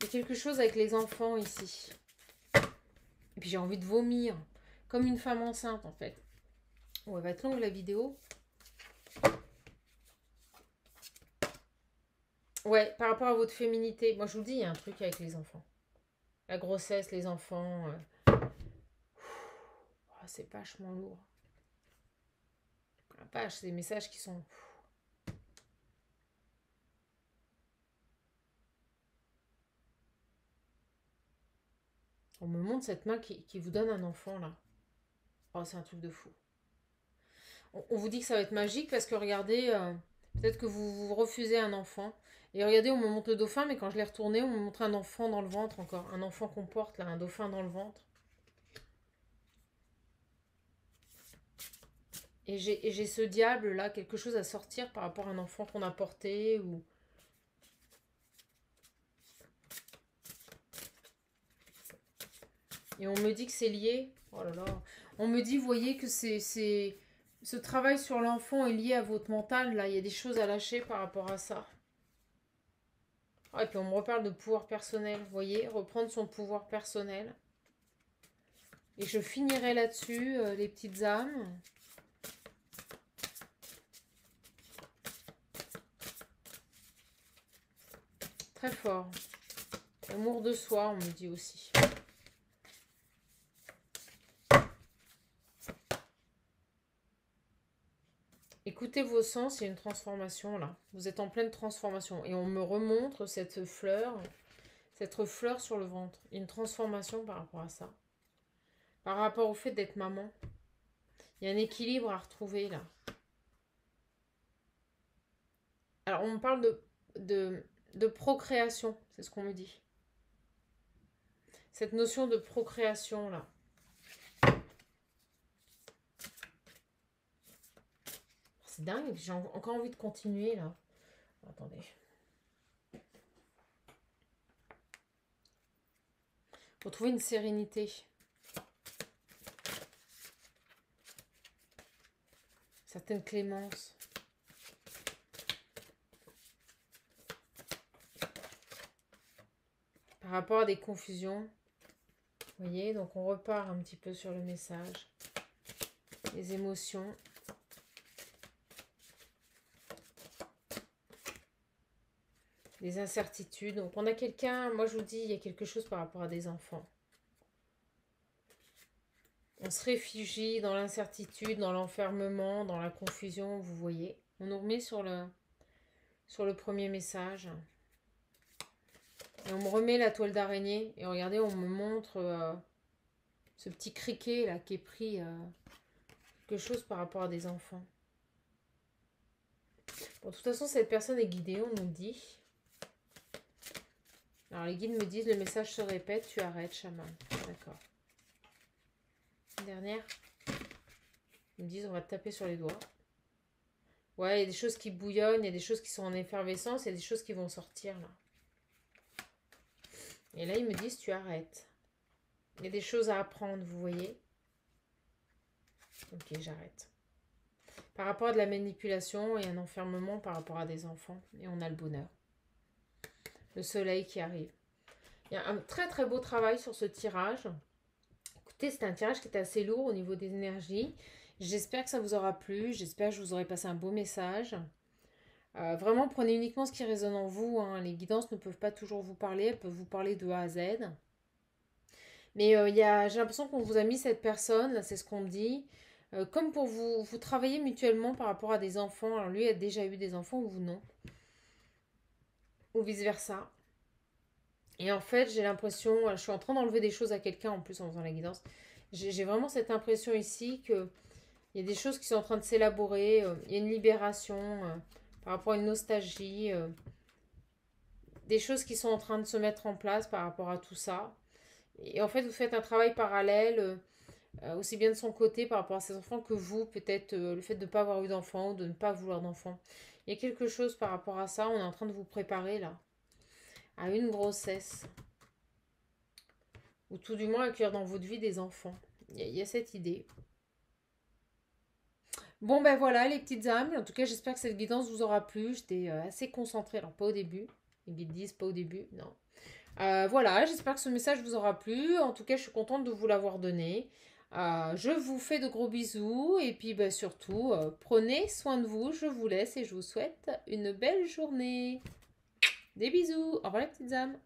Il y a quelque chose avec les enfants ici. Et puis j'ai envie de vomir. Comme une femme enceinte en fait. Oh, elle va être longue la vidéo. Ouais, par rapport à votre féminité. Moi je vous dis, il y a un truc avec les enfants. La grossesse, les enfants. Oh, c'est vachement lourd. La page, c'est des messages qui sont... On me montre cette main qui vous donne un enfant là. Oh, c'est un truc de fou. On vous dit que ça va être magique parce que regardez, peut-être que vous refusez un enfant. Et regardez, on me montre le dauphin, mais quand je l'ai retourné, on me montre un enfant dans le ventre encore. Un enfant qu'on porte là, un dauphin dans le ventre. Et j'ai ce diable là, quelque chose à sortir par rapport à un enfant qu'on a porté ou... Et on me dit que c'est lié. Oh là là. On me dit, vous voyez, que ce travail sur l'enfant est lié à votre mental. Là, il y a des choses à lâcher par rapport à ça. Ah, et puis on me reparle de pouvoir personnel. Vous voyez, reprendre son pouvoir personnel. Et je finirai là-dessus, les petites âmes. Très fort. Amour de soi, on me dit aussi. écoutez vos sens, il y a une transformation là. Vous êtes en pleine transformation. Et on me remontre cette fleur sur le ventre. Il y a une transformation par rapport à ça. Par rapport au fait d'être maman. Il y a un équilibre à retrouver là. Alors, on me parle de procréation, c'est ce qu'on me dit. Cette notion de procréation là. C'est dingue, j'ai encore envie de continuer là. Attendez. Retrouver une sérénité. Certaine clémence. Par rapport à des confusions. Vous voyez, donc on repart un petit peu sur le message. Les émotions. Les incertitudes. Donc on a quelqu'un, moi je vous dis, il y a quelque chose par rapport à des enfants. On se réfugie dans l'incertitude, dans l'enfermement, dans la confusion, vous voyez. On nous remet sur le premier message. Et on me remet la toile d'araignée. Et regardez, on me montre ce petit criquet là qui est pris quelque chose par rapport à des enfants. Bon, de toute façon, cette personne est guidée, on nous le dit. Alors, les guides me disent, le message se répète, tu arrêtes, chaman. D'accord. Dernière. Ils me disent, on va te taper sur les doigts. Ouais, il y a des choses qui bouillonnent, il y a des choses qui sont en effervescence, il y a des choses qui vont sortir, là. Et là, ils me disent, tu arrêtes. Il y a des choses à apprendre, vous voyez. Ok, j'arrête. Par rapport à de la manipulation et un enfermement par rapport à des enfants. Et on a le bonheur. Le soleil qui arrive. Il y a un très très beau travail sur ce tirage. Écoutez, c'est un tirage qui est assez lourd au niveau des énergies. J'espère que ça vous aura plu. J'espère que je vous aurai passé un beau message. Vraiment, prenez uniquement ce qui résonne en vous. Hein. Les guidances ne peuvent pas toujours vous parler. Elles peuvent vous parler de A à Z. Mais j'ai l'impression qu'on vous a mis cette personne. Là, c'est ce qu'on me dit. Comme pour vous travailler mutuellement par rapport à des enfants. Alors lui a déjà eu des enfants ou vous non. Ou vice-versa. Et en fait, j'ai l'impression, je suis en train d'enlever des choses à quelqu'un en plus en faisant la guidance. J'ai vraiment cette impression ici qu'il y a des choses qui sont en train de s'élaborer. Il y a une libération par rapport à une nostalgie. Des choses qui sont en train de se mettre en place par rapport à tout ça. Et en fait, vous faites un travail parallèle, aussi bien de son côté par rapport à ses enfants que vous, peut-être le fait de ne pas avoir eu d'enfants ou de ne pas vouloir d'enfants. Il y a quelque chose par rapport à ça, on est en train de vous préparer là, à une grossesse. Ou tout du moins accueillir dans votre vie des enfants. Il y a cette idée. Bon ben voilà les petites âmes, en tout cas j'espère que cette guidance vous aura plu. J'étais assez concentrée, alors pas au début. Les guides disent pas au début, non. Voilà, j'espère que ce message vous aura plu. En tout cas, je suis contente de vous l'avoir donné. Je vous fais de gros bisous. Et puis, surtout, prenez soin de vous. Je vous laisse et je vous souhaite une belle journée. Des bisous. Au revoir les petites âmes.